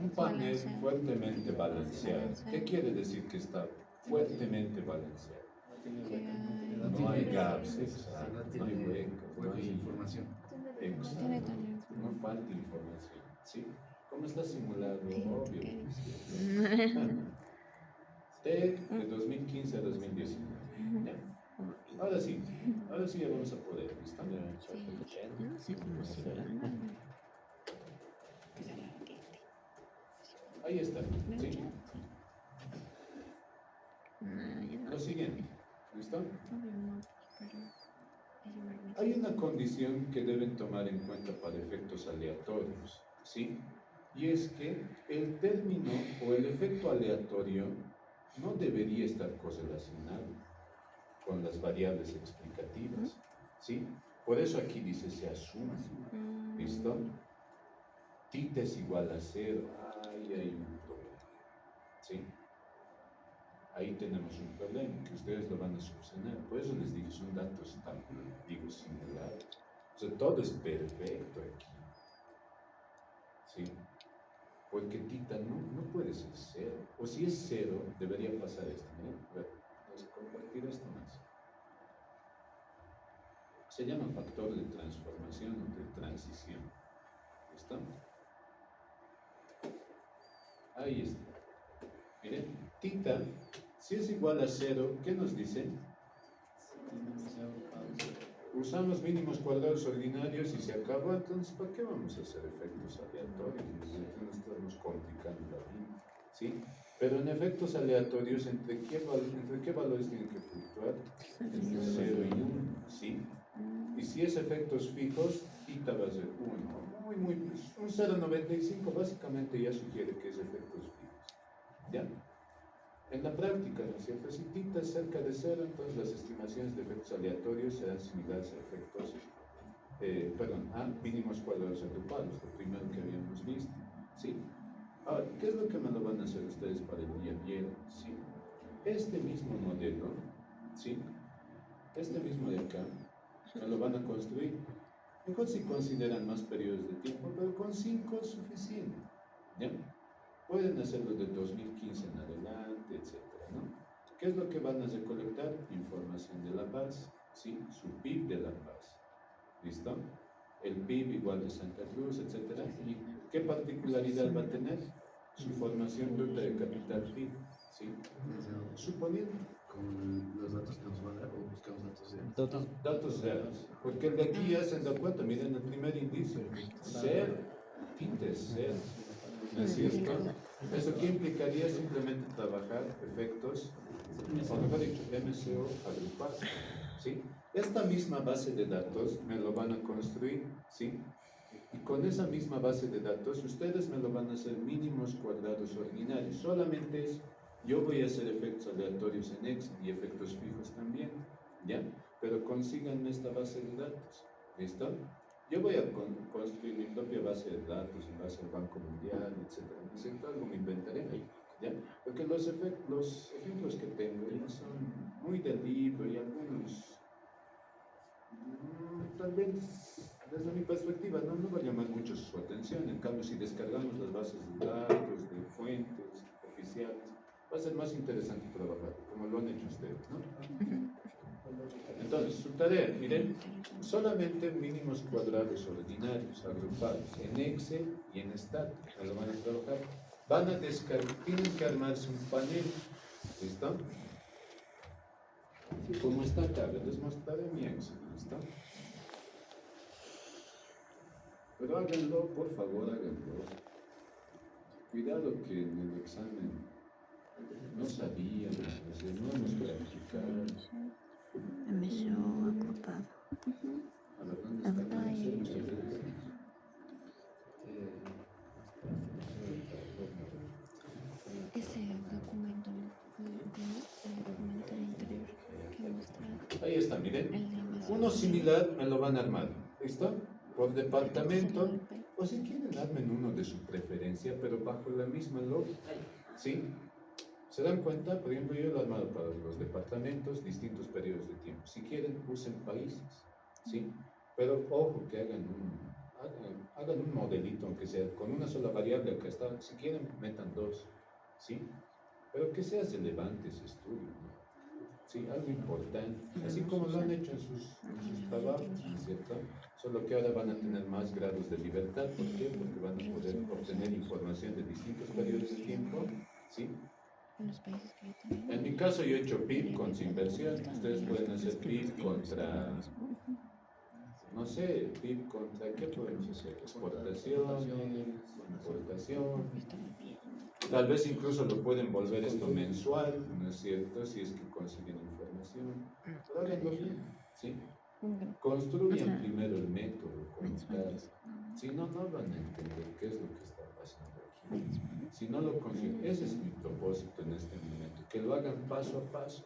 Un panel fuertemente balanceado. ¿Qué quiere decir que está fuertemente balanceado? No hay gaps, exacto, no hay huecos, no hay información. exacto, no falta información, ¿sí? ¿Cómo está simulado? Obvio. T de 2015 a 2019. ¿Ya? Ahora sí ya vamos a poder, ¿listo? No sé cómo se llama. Ahí está, ¿sí? Lo siguiente, ¿listo? Hay una condición que deben tomar en cuenta para efectos aleatorios, ¿sí? Y es que el término o el efecto aleatorio no debería estar correlacionado con las variables explicativas, ¿sí? Por eso aquí dice se asume, ¿listo? Tita es igual a 0, ahí hay un problema, ¿sí? Ahí tenemos un problema que ustedes lo van a solucionar. Por eso les digo, son datos tan, digo, similares. O sea, todo es perfecto aquí, ¿sí? Porque tita no puede ser 0. O si es 0, debería pasar esto, ¿no? Vamos a compartir esto más. Se llama factor de transformación o de transición. ¿Listo? Ahí está. Miren, tita, si es igual a 0, ¿qué nos dice? Usamos mínimos cuadrados ordinarios y se acabó, entonces ¿para qué vamos a hacer efectos aleatorios? Nos estamos complicando la vida, ¿sí? Pero en efectos aleatorios, ¿entre qué valores tienen que fluctuar? Entre 0 y 1, ¿sí? Y si es efectos fijos, tita va a ser 1. Un 0,95 básicamente ya sugiere que es efectos fijos, ¿ya? En la práctica, ¿no es cierto? Si tita es cerca de 0, entonces las estimaciones de efectos aleatorios serán similares a efectos, a mínimos cuadrados agrupados, lo primero que habíamos visto, ¿sí? Ahora, ¿qué es lo que me lo van a hacer ustedes para el día bien? ¿Sí? Este mismo modelo, ¿sí? Este mismo de acá, me lo van a construir. Mejor si consideran más periodos de tiempo, pero con 5 es suficiente, ¿ya? Pueden hacerlo de 2015 en adelante, etcétera, ¿no? ¿Qué es lo que van a recolectar? Información de La Paz, ¿sí? Su PIB de La Paz, ¿listo? El PIB igual de Santa Cruz, etcétera. ¿Qué particularidad va a tener? Su formación bruta de capital fijo, ¿sí? Suponiendo. Con los datos que nos van a dar o buscamos datos de Datos reales. Porque el de aquí ya se han dado cuenta, miren el primer indicio, 0, tita es 0. ¿No es cierto? ¿Eso qué implicaría? Simplemente trabajar efectos, o mejor dicho, MCO agrupados, ¿sí? Esta misma base de datos me lo van a construir, ¿sí? Y con esa misma base de datos, ustedes me lo van a hacer mínimos cuadrados ordinarios. Solamente es, yo voy a hacer efectos aleatorios en Excel y efectos fijos también, ¿ya? Pero consíganme esta base de datos, ¿listo? Yo voy a construir mi propia base de datos en base al Banco Mundial, etc. Necesito algo, me inventaré, ¿ya? Porque los ejemplos que tengo ya son muy del libro y algunos, tal vez desde mi perspectiva no va a llamar mucho su atención. En cambio, si descargamos las bases de datos de fuentes oficiales, va a ser más interesante trabajar, como lo han hecho ustedes, ¿no? Entonces, su tarea, miren, solamente mínimos cuadrados ordinarios, agrupados, en Excel y en Stat, lo van a trabajar. Van a descargar, tienen que armarse un panel, ¿listo? Como está acá, les mostraré mi Excel, ¿listo? Pero háganlo, por favor, háganlo. Cuidado que en el examen no sabían, o sea, no hemos practicado. MSO acotado. A ver, ¿dónde está la MSO? Ese documento, el documento interior que muestra Ahí está, miren. el de MSO. Uno similar me lo van a armar. ¿Listo? Por departamento. O si quieren, armen uno de su preferencia, pero bajo la misma lógica. ¿Sí? ¿Se dan cuenta? Por ejemplo, yo lo he armado para los departamentos, distintos periodos de tiempo. Si quieren, usen países. ¿Sí? Pero ojo que hagan un modelito, aunque sea con una sola variable acá está. Si quieren, metan dos. ¿Sí? Pero que sea relevante ese estudio, ¿no? Sí, algo importante, así como lo han hecho en sus trabajos, ¿no es cierto? Solo que ahora van a tener más grados de libertad. ¿Por qué? Porque van a poder obtener información de distintos periodos de tiempo, ¿sí? En los países que yo tenía. En mi caso yo he hecho PIB contra inversión, ustedes pueden hacer PIB contra, no sé, PIB contra, ¿qué podemos hacer? Exportación, importación. Tal vez incluso lo pueden volver esto mensual, ¿no es cierto? Si es que consiguen información. Pero háganlo bien, ¿sí? Construyan primero el método como tal. Si no, no van a entender qué es lo que está pasando aquí. Si no lo consiguen, ese es mi propósito en este momento, que lo hagan paso a paso,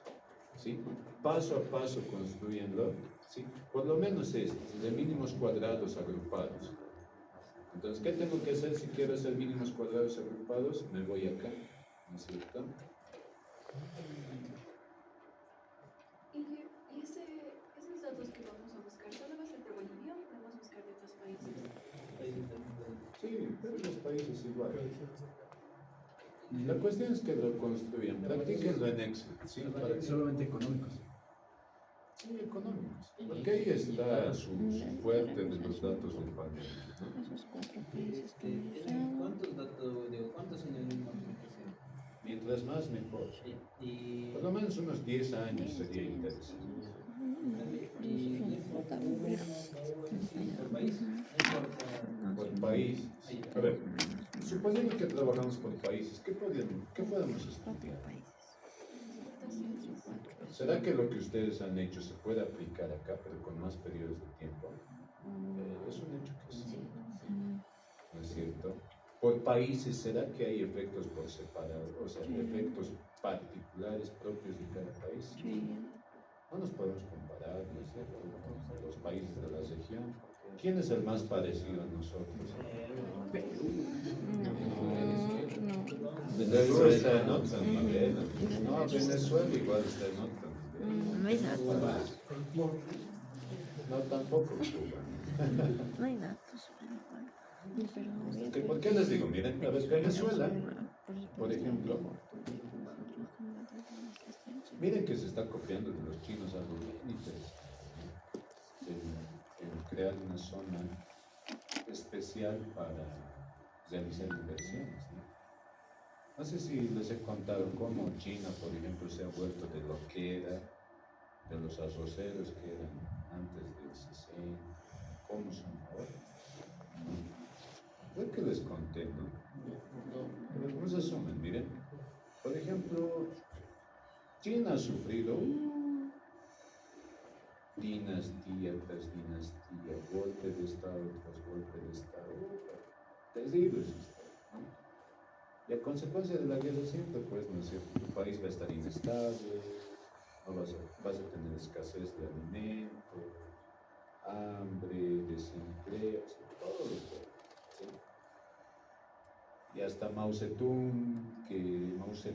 ¿sí? Paso a paso construyanlo, ¿sí? Por lo menos de mínimos cuadrados agrupados. Entonces, ¿qué tengo que hacer si quiero hacer mínimos cuadrados agrupados? Me voy acá, ¿no es cierto? Y esos datos que vamos a buscar, ¿solo va a ser de Bolivia o podemos buscar de otros países? Sí, pero los países igual. La cuestión es que lo construyan, practíquenlo en Excel, ¿sí? Para que Solamente económicos. sí, económicos, porque ahí está su fuerte de los datos del panel, ¿no? Esos 4 países que hemos usado. ¿Cuántos años de implementación? Mientras más mejor. Y Por lo menos unos 10 años sería interesante. por país, Por país. A ver, suponiendo que trabajamos por países, ¿qué podemos estudiar? ¿Será que lo que ustedes han hecho se puede aplicar acá, pero con más periodos de tiempo? Es un hecho que sí, ¿no es cierto? Por países, ¿será que hay efectos por separado? O sea, efectos particulares propios de cada país. No nos podemos comparar, ¿no es cierto? Los países de la región. ¿Quién es el más parecido a nosotros? Perú está en otra manera. No, Venezuela igual está en otra manera. No hay datos. No, tampoco Cuba. No hay datos. ¿Por qué les digo? Miren, a ver, Venezuela, por ejemplo, miren que se está copiando de los chinos algo bien interesante, en crear una zona especial para realizar inversiones, ¿no? No sé si les he contado cómo China, por ejemplo, se ha vuelto de lo que era, de los arroceros que eran antes del 60, cómo son ahora. Creo que les conté, ¿no? Pero un resumen, miren. Por ejemplo, China ha sufrido dinastía tras dinastía, golpe de Estado tras golpe de Estado. Terrible su Estado, ¿no? Y a consecuencia de la guerra siempre, pues, ¿no es cierto? Tu país va a estar inestable, no vas a tener escasez de alimentos, hambre, desempleo, o sea, todo lo que... ¿sí? Y hasta Mao Zedong, no sé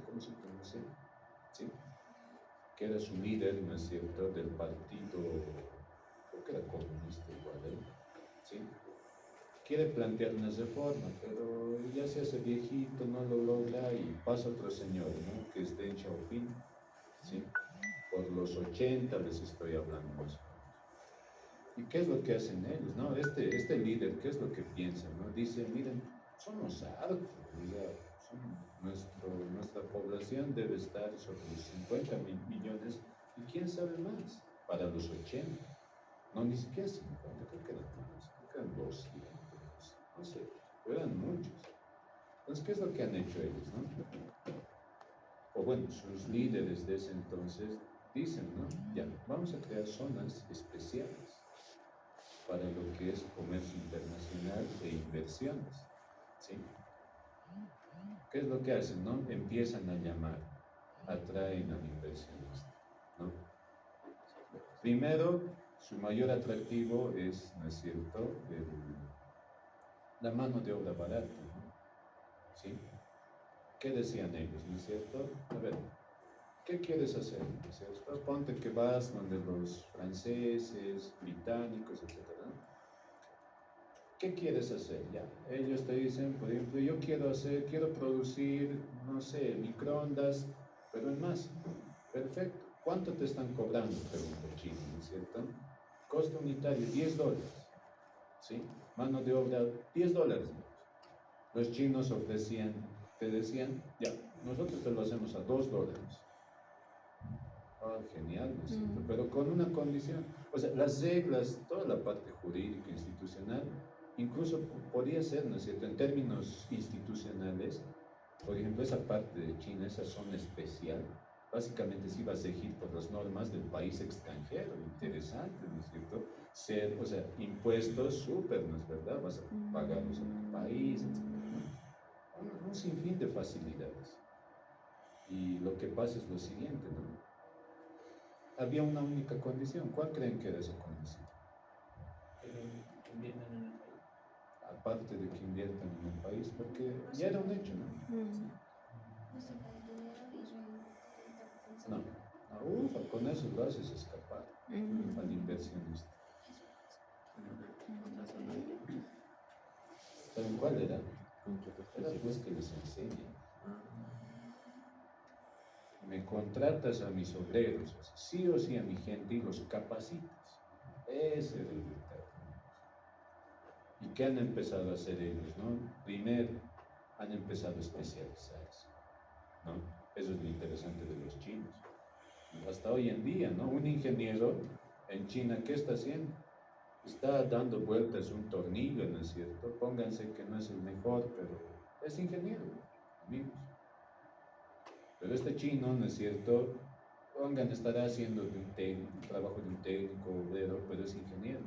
cómo se pronuncia, ¿sí? Que era su líder, ¿no es cierto?, del partido, creo que era comunista igual, ¿sí? Quiere plantear una reforma, pero ya se hace viejito, no lo logra y pasa otro señor, ¿no?, que es Deng Xiaoping, ¿sí? Por los 80 les estoy hablando más o menos. ¿Y qué es lo que hacen ellos, no? Este líder, ¿qué es lo que piensa, no? Dice, miren, somos hartos, nuestra población debe estar sobre los 50 millones y quién sabe más para los 80. No, ni siquiera 50, creo que era más. eran 200, no sé, eran muchos. Entonces, ¿qué es lo que han hecho ellos, no? O bueno, sus líderes de ese entonces dicen, ¿no? Ya, vamos a crear zonas especiales para lo que es comercio internacional e inversiones, ¿sí? ¿Qué es lo que hacen, no? Empiezan a llamar, atraen al inversionista, ¿no? Primero, su mayor atractivo es, ¿no es cierto?, la mano de obra barata, ¿no? ¿Sí? ¿Qué decían ellos, no es cierto? A ver, ¿qué quieres hacer? ¿No es cierto? Ponte que vas donde los franceses, británicos, etcétera, ¿no? ¿Qué quieres hacer? Ya, ellos te dicen, por ejemplo, yo quiero producir, no sé, microondas, pero en masa. Perfecto. ¿Cuánto te están cobrando? Pregunta el chino, ¿no es cierto? Costo unitario, $10. ¿Sí? Mano de obra, $10. Los chinos te decían, ya, nosotros te lo hacemos a $2. Ah, genial, ¿no es cierto? Pero con una condición. O sea, las reglas, toda la parte jurídica, institucional, incluso podría ser, ¿no es cierto? En términos institucionales, por ejemplo, esa parte de China, esa zona especial, básicamente se iba a regir por las normas del país extranjero. Interesante, ¿no es cierto? O sea, impuestos súper, ¿no es verdad? Vas a pagarlos a tu país, etc., ¿no? Un sinfín de facilidades. Y lo que pasa es lo siguiente, ¿no? Había una única condición. ¿Cuál creen que era esa condición? Pero invierten en el país. Aparte de que inviertan en el país, porque ya era un hecho, ¿no? No sacar el dinero y reintentar No, ufa, con eso lo haces escapar al inversionista. ¿Saben cuál era? Era pues que les enseñe. Me contratas a mis obreros, sí o sí a mi gente y los capacitas. Ese era el dictado. ¿Y qué han empezado a hacer ellos, no? Primero, han empezado a especializarse, ¿no? Eso es lo interesante de los chinos. Hasta hoy en día, ¿no? Un ingeniero en China, ¿qué está haciendo? Está dando vueltas un tornillo, ¿no es cierto? Pónganse que no es el mejor, pero es ingeniero, amigos. Pero este chino, ¿no es cierto? Estará haciendo un trabajo de un técnico obrero, pero es ingeniero.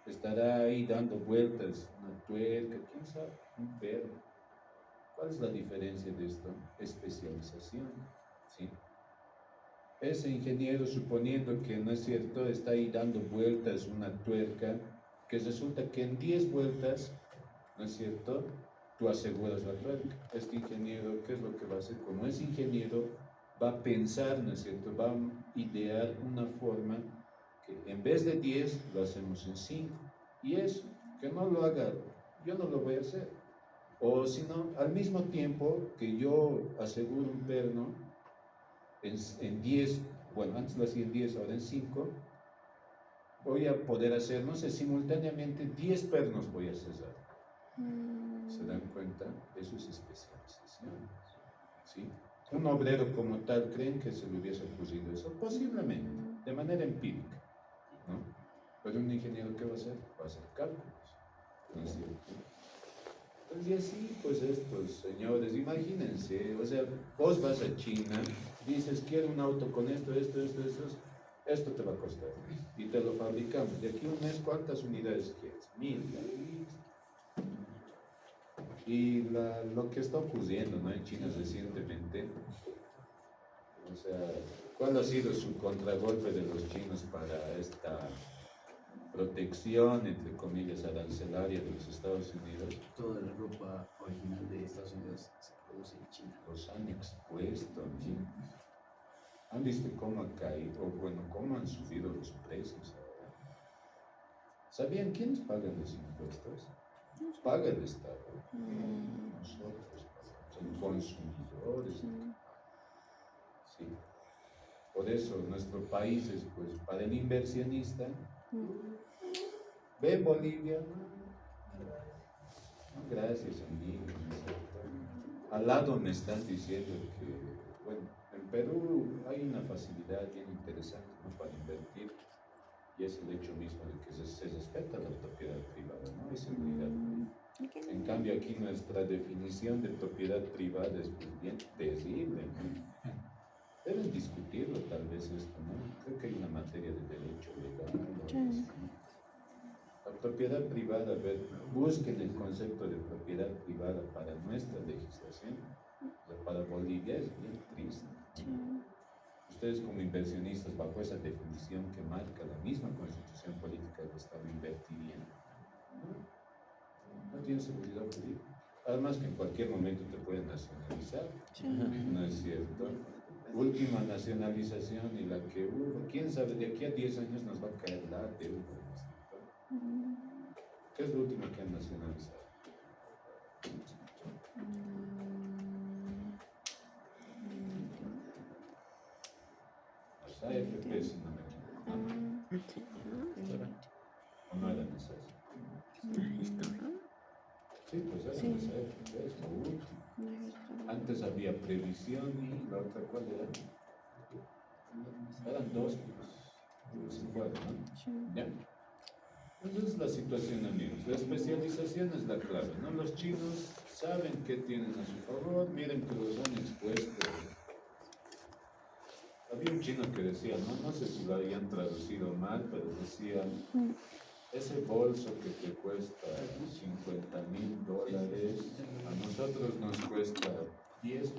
Estará ahí dando vueltas, una tuerca, quién sabe, un perro. ¿Cuál es la diferencia de esto? Especialización, ¿sí? Ese ingeniero, suponiendo que, no es cierto, está ahí dando vueltas una tuerca, que resulta que en 10 vueltas, ¿no es cierto?, tú aseguras la tuerca. Este ingeniero, ¿qué es lo que va a hacer? Como es ingeniero, va a pensar, ¿no es cierto?, va a idear una forma que en vez de 10, lo hacemos en 5. Y eso, que no lo haga, yo no lo voy a hacer. O si no, al mismo tiempo que yo aseguro un perno, en 10, bueno, antes lo hacía en 10, ahora en 5, voy a poder hacer, no sé, simultáneamente 10 pernos voy a cesar. ¿Se dan cuenta? Eso es especialización, ¿sí? Un obrero como tal, ¿creen que se le hubiese ocurrido eso? Posiblemente, de manera empírica, ¿no? Pero un ingeniero, ¿qué va a hacer? Va a hacer cálculos, ¿no es cierto? Pues y así, pues estos señores, imagínense, o sea, vos vas a China, dices, quiero un auto con esto te va a costar, y te lo fabricamos. De aquí a un mes, ¿cuántas unidades quieres? 1000. Y lo que está ocurriendo, ¿no?, en China recientemente, o sea, ¿cuál ha sido su contragolpe de los chinos para esta protección, entre comillas, arancelaria de los Estados Unidos? Toda la ropa original de Estados Unidos se produce en China. Los han expuesto, amigos. ¿Han visto cómo ha caído, o bueno, cómo han subido los precios ahora? ¿Sabían quiénes pagan los impuestos? Paga el Estado. Nosotros pagamos, son consumidores. Sí. Por eso nuestro país es, pues, para el inversionista, ve Bolivia, no, gracias, amigos. Al lado me están diciendo que, bueno, en Perú hay una facilidad bien interesante, ¿no?, para invertir. y es el hecho mismo de que se respeta la propiedad privada, no hay seguridad. En cambio, aquí nuestra definición de propiedad privada es pues, bien terrible, ¿no? Deben discutirlo tal vez esto, ¿no? Creo que hay una materia de derecho legal, ¿no? Sí. La propiedad privada, a ver, busquen el concepto de propiedad privada para nuestra legislación. O sea, para Bolivia es bien triste. Sí. Ustedes como inversionistas, bajo esa definición que marca la misma constitución política del Estado, invertirían. No tiene seguridad jurídica. Además que en cualquier momento te pueden nacionalizar. Sí. ¿No es cierto? Última nacionalización y la que hubo, quién sabe, de aquí a 10 años nos va a caer la deuda. ¿No es cierto? ¿Qué es lo último que han nacionalizado? Los AFP, si no me equivoco, ¿no? ¿O no eran esas? Sí, pues eran las AFP, es lo último. Antes había previsión y la otra, ¿cuál era? Eran dos, pues, se fueron, ¿no? ¿Ya? Entonces la situación, amigos, la especialización es la clave, ¿no? Los chinos saben qué tienen a su favor, miren que los han expuesto. Había un chino que decía, no sé si lo habían traducido mal, pero decía, ese bolso que te cuesta $50,000, a nosotros nos cuesta $10.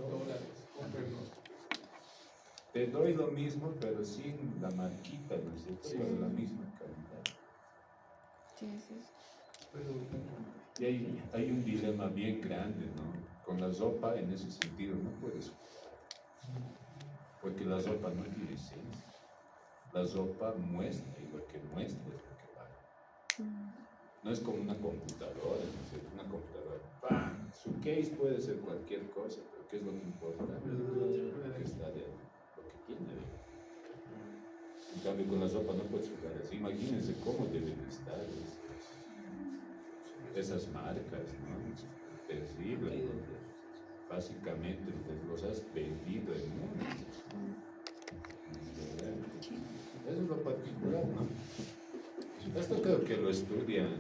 Te doy lo mismo, pero sin la marquita, ¿no es cierto? Pero la misma calidad. Sí, sí. Y hay un dilema bien grande, ¿no? Con la sopa, en ese sentido, no puedes jugar. Porque la sopa no tiene esencia. La sopa muestra, y lo que muestra es lo que vale. No es como una computadora, ¿no es cierto? Una computadora, ¡pam! Su case puede ser cualquier cosa, pero ¿qué es lo que importa? Lo que está dentro, lo que tiene dentro. En cambio, con la sopa no puedes jugar así. Imagínense cómo deben estar esas marcas, ¿no? Terrible. Básicamente, los has vendido en mundo. Eso es lo particular, ¿no? Esto creo que lo estudian,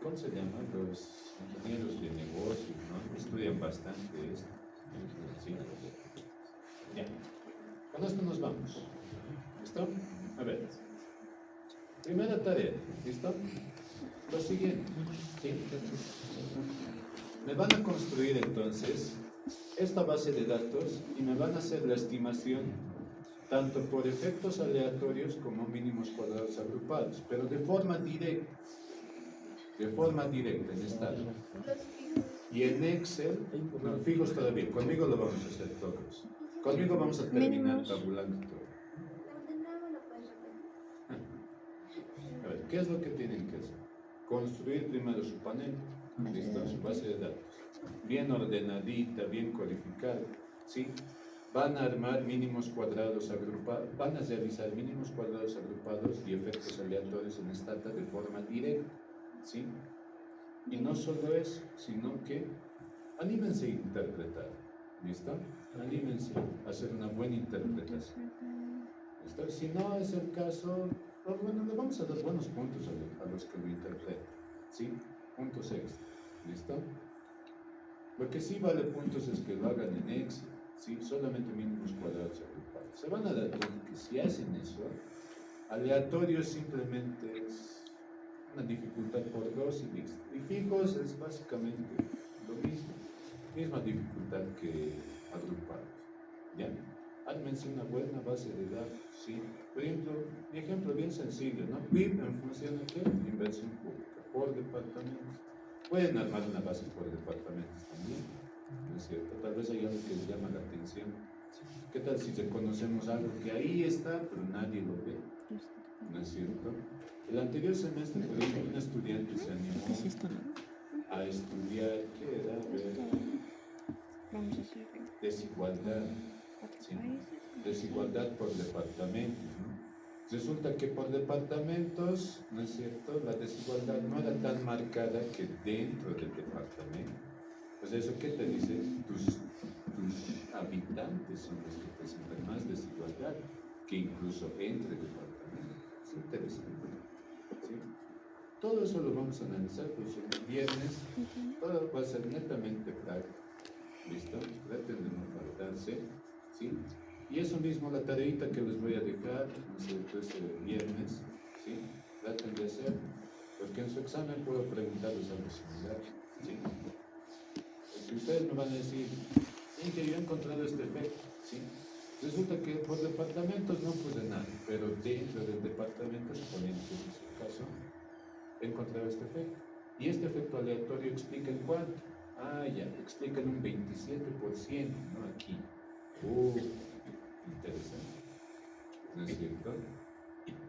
¿cómo se llama? Los ingenieros de negocios, ¿no? Estudian bastante esto. Sí. Ya. Con esto nos vamos. ¿Listo? A ver. Primera tarea. ¿Listo? Lo siguiente. ¿Sí? Me van a construir entonces esta base de datos y me van a hacer la estimación tanto por efectos aleatorios como mínimos cuadrados agrupados, pero de forma directa en esta. Y en Excel, no, fijos todavía, conmigo lo vamos a hacer todos. Conmigo vamos a terminar tabulando todo. A ver, ¿qué es lo que tienen que hacer? Construir primero su panel, listo, su base de datos, bien ordenadita, bien codificada, ¿sí? Van a armar mínimos cuadrados agrupados, van a realizar mínimos cuadrados agrupados y efectos aleatorios en Stata de forma directa, ¿sí? Y no solo eso, sino que anímense a interpretar, ¿listo? Anímense a hacer una buena interpretación, ¿listo? Si no es el caso, pues bueno, le vamos a dar buenos puntos a los que lo interpreten, ¿sí? Puntos extra, ¿listo? Lo que sí vale puntos es que lo hagan en Excel. Sí, solamente mínimos cuadrados agrupados. Se van a dar cuenta que si hacen eso, aleatorio simplemente es una dificultad por 2 y mixto. Y fijos es básicamente lo mismo, misma dificultad que agrupados. ¿Ya? Ármense una buena base de datos, ¿sí? Por ejemplo, mi ejemplo bien sencillo, ¿no? PIB en función de qué? Inversión pública, por departamentos. Pueden armar una base por departamentos también. ¿No es cierto? Tal vez hay algo que les llama la atención. ¿Qué tal si reconocemos algo que ahí está, pero nadie lo ve? ¿No es cierto? El anterior semestre, por ejemplo, un estudiante se animó a estudiar, ¿qué era? Vamos a hacer Desigualdad. Sí, desigualdad por departamentos, ¿no? Resulta que por departamentos, ¿no es cierto? La desigualdad no era tan marcada que dentro del departamento. Pues eso, ¿qué te dice? Tus habitantes son los que presentan más desigualdad que incluso entre departamentos, Es interesante. ¿Sí? Todo eso lo vamos a analizar pues, el viernes. Todo va a ser netamente práctico. ¿Listo? Traten de no faltarse. ¿Sí? Y eso mismo, la tareita que les voy a dejar, ¿no es cierto? Es el viernes. ¿Sí? Traten de hacer, porque en su examen puedo preguntarles algo similar. ¿Sí? Porque ustedes me van a decir, sí, que yo he encontrado este efecto. ¿Sí? Resulta que por departamentos no puse nada, pero dentro del departamento, suponiendo que ese es el caso, he encontrado este efecto. Y este efecto aleatorio explica en cuánto. Ah, ya, explica en un 27%, ¿no? Aquí. Interesante. ¿No es cierto?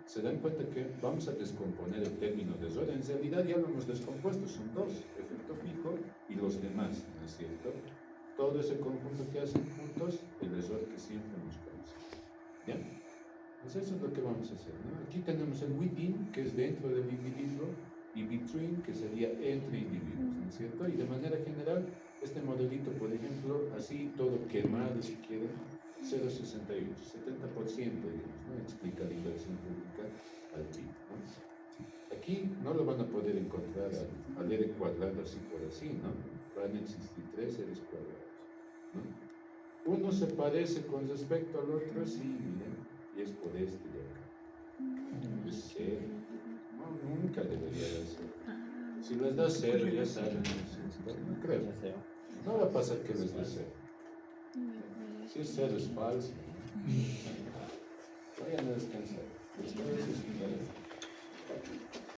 Se dan cuenta que vamos a descomponer el término de error. En realidad ya lo hemos descompuesto, son dos, efecto fijo y los demás, ¿no es cierto? Todo ese conjunto que hacen juntos, el error que siempre nos causa. ¿Ya? Pues eso es lo que vamos a hacer, ¿no? Aquí tenemos el within, que es dentro del individuo, y between, que sería entre individuos, ¿no es cierto? Y de manera general, este modelito, por ejemplo, así todo quemado, si quieren, 0,68, 70%, digamos, ¿no? Explica la inversión pública al PIB, ¿no? Aquí no lo van a poder encontrar al R cuadrado así por así, ¿no? Van a existir tres R's cuadrados, ¿no? Uno se parece con respecto al otro, sí, miren, y es por este de acá. Es cero. No, nunca debería de ser. Si les da cero, ya saben, no creo. No va a pasar que les dé cero. Si es cero, es falso. Vayan a descansar. Después es